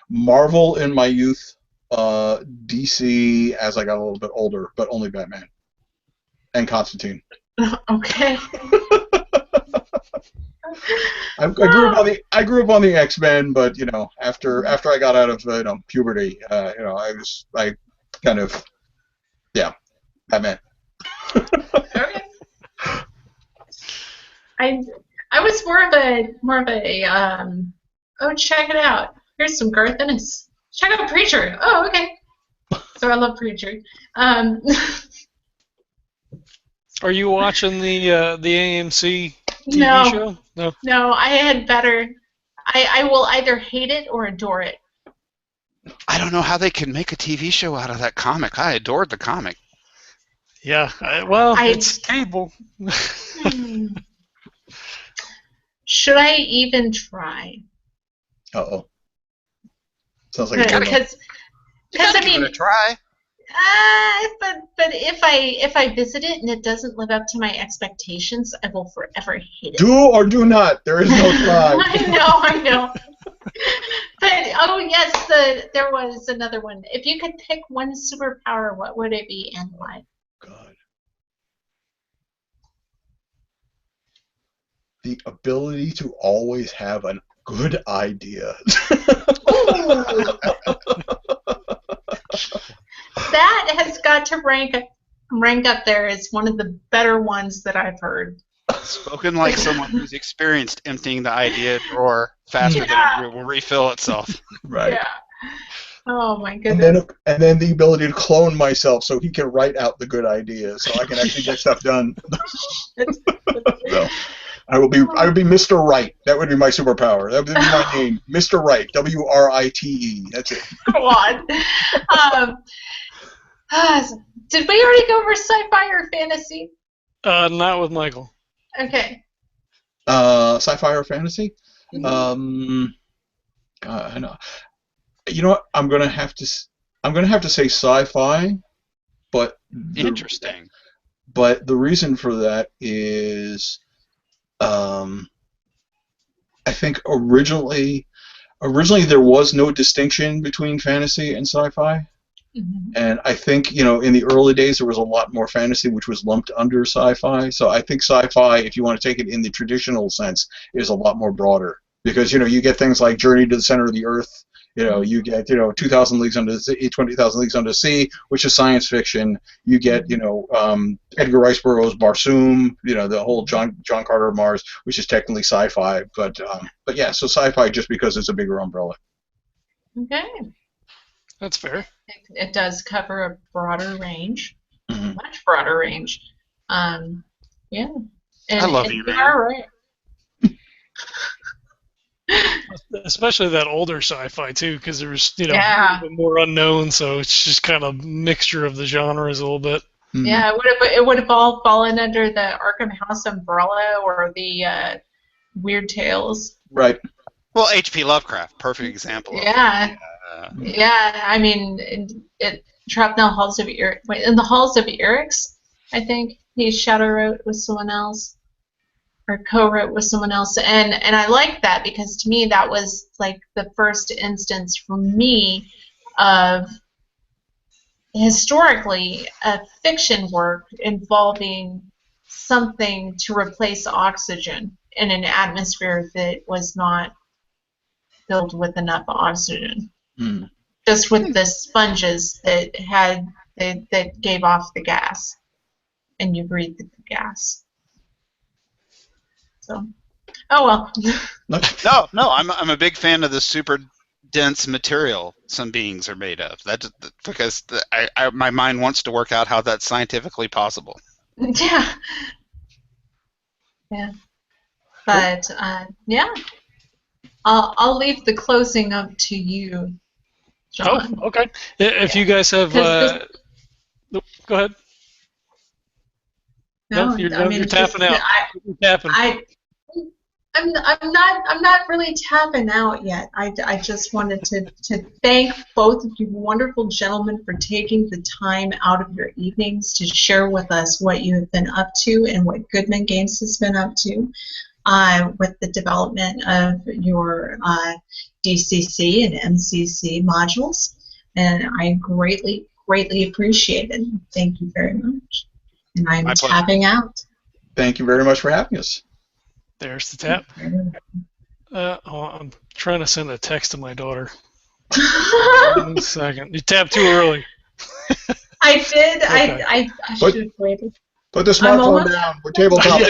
Speaker 2: Marvel in my youth. DC as I got a little bit older, but only Batman and Constantine.
Speaker 3: Okay.
Speaker 2: I grew up on the X-Men, but after I got out of puberty, I kind of Batman.
Speaker 3: Okay. I was more of a oh, check it out. Here's some Garth Ennis. Check out Preacher. Oh, okay. So I love Preacher.
Speaker 4: Are you watching the AMC TV show? No.
Speaker 3: No, I had better I will either hate it or adore it.
Speaker 1: I don't know how they can make a TV show out of that comic. I adored the comic.
Speaker 4: Yeah, well, it's cable.
Speaker 3: Should I even try?
Speaker 2: Uh-oh. Sounds like
Speaker 3: Because I mean,
Speaker 1: give it a try.
Speaker 3: but if I visit it and it doesn't live up to my expectations, I will forever hate it.
Speaker 2: Do or do not. There is no try.
Speaker 3: I know. But oh yes, there was another one. If you could pick one superpower, what would it be and why?
Speaker 2: God. The ability to always have a good idea.
Speaker 3: That has got to rank up there as one of the better ones that I've heard.
Speaker 1: Spoken like someone who's experienced emptying the idea drawer faster than it will refill itself.
Speaker 2: Right.
Speaker 3: Yeah. Oh my goodness.
Speaker 2: And then the ability to clone myself so he can write out the good ideas, so I can actually get stuff done. So, I would be Mr. Wright. That would be my superpower. That would be my name, Mr. Wright. WRITE. That's it.
Speaker 3: Go on. Did we already go over sci-fi or fantasy?
Speaker 4: Not with Michael.
Speaker 3: Okay.
Speaker 2: Sci-fi or fantasy? God, I know. You know what? I'm gonna have to say sci-fi, but
Speaker 1: Interesting.
Speaker 2: But the reason for that is, I think originally there was no distinction between fantasy and sci-fi.
Speaker 3: Mm-hmm.
Speaker 2: And I think, in the early days there was a lot more fantasy which was lumped under sci-fi. So I think sci-fi, if you want to take it in the traditional sense, is a lot more broader. Because, you get things like Journey to the Center of the Earth, you get, 2,000 Leagues Under the Sea, 20,000 Leagues Under the Sea, which is science fiction. You get, Edgar Rice Burroughs' Barsoom, the whole John Carter of Mars, which is technically sci-fi. But yeah, so sci-fi just because it's a bigger umbrella.
Speaker 3: Okay.
Speaker 4: That's fair.
Speaker 3: It does cover a broader range,
Speaker 2: Mm-hmm.
Speaker 3: much broader range. Yeah. And,
Speaker 1: I love you, man.
Speaker 3: All right.
Speaker 4: Especially that older sci-fi too, because there's a
Speaker 3: Yeah.
Speaker 4: little bit more unknown, so it's just kind of mixture of the genres a little bit.
Speaker 2: Mm-hmm.
Speaker 3: Yeah, it would have all fallen under the Arkham House umbrella or the Weird Tales.
Speaker 2: Right.
Speaker 1: Well, H.P. Lovecraft, perfect example.
Speaker 3: Yeah. Yeah, I mean, Trapped in the Halls of Eryx, I think he shadow wrote with someone else, or co-wrote with someone else, and I like that because to me that was like the first instance for me of historically a fiction work involving something to replace oxygen in an atmosphere that was not filled with enough oxygen.
Speaker 2: Mm.
Speaker 3: Just with the sponges that gave off the gas, and you breathed the gas. So, oh well.
Speaker 1: No, I'm a big fan of the super dense material some beings are made of. Because my mind wants to work out how that's scientifically possible.
Speaker 3: Yeah. Yeah. But yeah, I'll leave the closing up to you, John.
Speaker 4: Oh, okay. If you guys have, go ahead. No, you're tapping out. You're tapping.
Speaker 3: I'm not really tapping out yet. I just wanted to thank both of you wonderful gentlemen for taking the time out of your evenings to share with us what you have been up to and what Goodman Games has been up to with the development of your DCC and MCC modules. And I greatly appreciate it. Thank you very much. And I'm tapping out.
Speaker 2: Thank you very much for having us.
Speaker 4: There's the tap. I'm trying to send a text to my daughter. 1 second. You tapped too early.
Speaker 3: I did.
Speaker 2: Okay.
Speaker 3: I should have waited.
Speaker 2: Put the smartphone down. We're tabletop.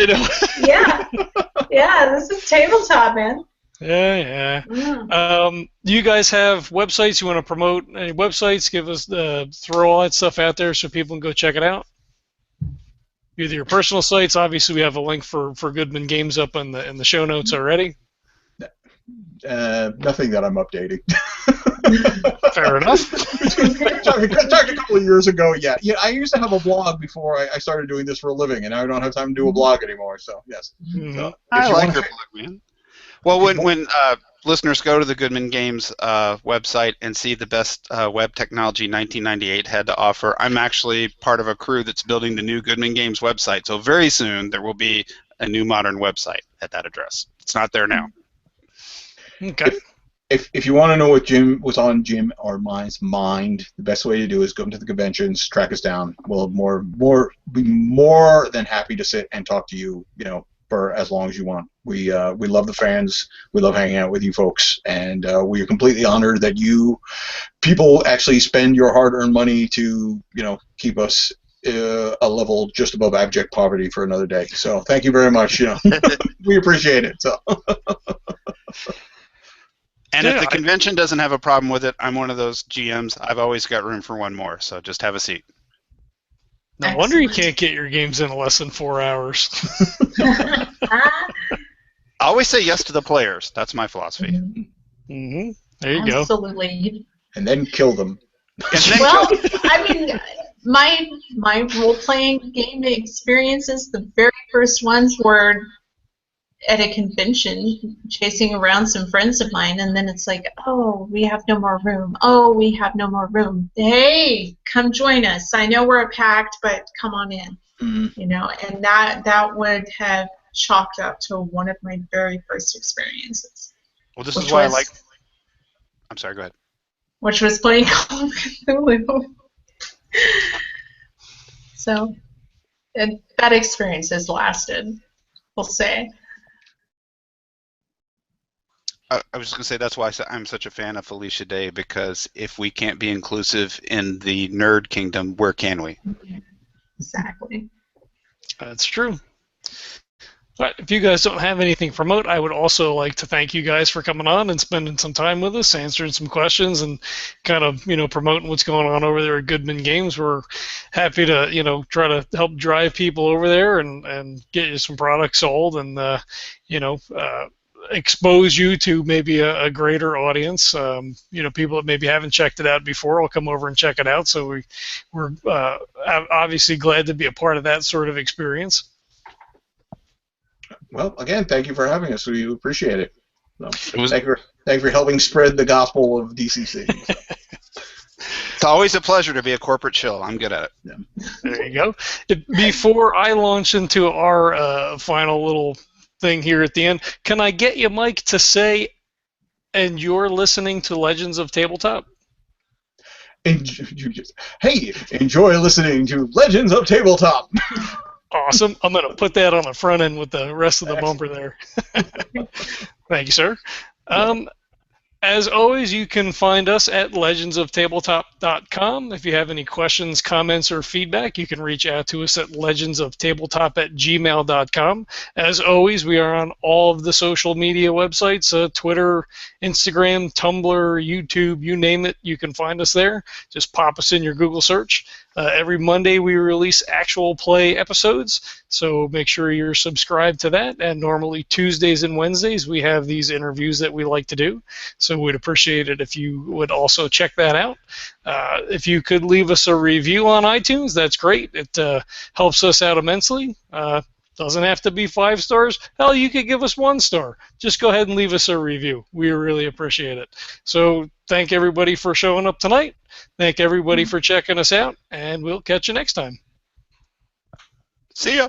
Speaker 3: Yeah, this is tabletop, man.
Speaker 4: Yeah. Do you guys have websites you want to promote? Any websites? Give us throw all that stuff out there so people can go check it out. Either your personal sites. Obviously, we have a link for Goodman Games up in the show notes already.
Speaker 2: Nothing that I'm updating.
Speaker 4: Fair enough.
Speaker 2: Talked a couple of years ago. Yeah. I used to have a blog before I started doing this for a living, and now I don't have time to do a blog anymore. So yes.
Speaker 4: Mhm.
Speaker 2: So,
Speaker 1: I
Speaker 2: if you
Speaker 1: like
Speaker 2: want
Speaker 1: your blog, man. Well, when listeners go to the Goodman Games website and see the best web technology 1998 had to offer, I'm actually part of a crew that's building the new Goodman Games website. So very soon there will be a new modern website at that address. It's not there now.
Speaker 4: Okay.
Speaker 2: if you want to know what's on Jim or mine's mind, the best way to do is go to the conventions, track us down. We'll be more than happy to sit and talk to you, for as long as you want. We love the fans. We love hanging out with you folks, and we are completely honored that you people actually spend your hard-earned money to keep us a level just above abject poverty for another day. So thank you very much. We appreciate it. So.
Speaker 1: And if the convention doesn't have a problem with it, I'm one of those GMs. I've always got room for one more, so just have a seat.
Speaker 4: No wonder you can't get your games in less than 4 hours.
Speaker 1: I always say yes to the players. That's my philosophy.
Speaker 4: Mm-hmm. There you go.
Speaker 3: Absolutely.
Speaker 2: And then kill them.
Speaker 3: Well, I mean, my role-playing game experiences, the very first ones were at a convention chasing around some friends of mine, and then it's like, oh, we have no more room. Oh, we have no more room. Hey, come join us. I know we're packed, but come on in.
Speaker 2: Mm-hmm.
Speaker 3: And that would have chalked up to one of my very first experiences.
Speaker 1: Well, this is why I like... I'm sorry, go ahead.
Speaker 3: Which was playing Call of Cthulhu. So, that experience has lasted, we'll say.
Speaker 1: I was just going to say that's why I'm such a fan of Felicia Day, because if we can't be inclusive in the nerd kingdom, where can we?
Speaker 3: Exactly.
Speaker 4: That's true. But if you guys don't have anything to promote, I would also like to thank you guys for coming on and spending some time with us, answering some questions, and kind of promoting what's going on over there at Goodman Games. We're happy to try to help drive people over there and get you some products sold, and expose you to maybe a greater audience. People that maybe haven't checked it out before will come over and check it out. So we're obviously glad to be a part of that sort of experience.
Speaker 2: Well, again, thank you for having us. We appreciate it. Thank you for helping spread the gospel of DCC.
Speaker 1: It's always a pleasure to be a corporate shill. I'm good at it.
Speaker 2: Yeah.
Speaker 4: There you go. Before I launch into our final little thing here at the end, can I get you, Mike, to say, and you're listening to Legends of Tabletop?
Speaker 2: Hey, enjoy listening to Legends of Tabletop.
Speaker 4: Awesome. I'm going to put that on the front end with the rest of the bumper there. Thank you, sir. As always, you can find us at legendsoftabletop.com. If you have any questions, comments, or feedback, you can reach out to us at legendsoftabletop@gmail.com. As always, we are on all of the social media websites, Twitter, Instagram, Tumblr, YouTube, you name it, you can find us there. Just pop us in your Google search. Every Monday we release actual play episodes, so make sure you're subscribed to that. And normally Tuesdays and Wednesdays we have these interviews that we like to do, so we'd appreciate it if you would also check that out. If you could leave us a review on iTunes, that's great. It helps us out immensely. Doesn't have to be 5 stars. Hell, you could give us 1 star. Just go ahead and leave us a review. We really appreciate it. So thank everybody for showing up tonight. Thank everybody for checking us out, and we'll catch you next time.
Speaker 1: See ya.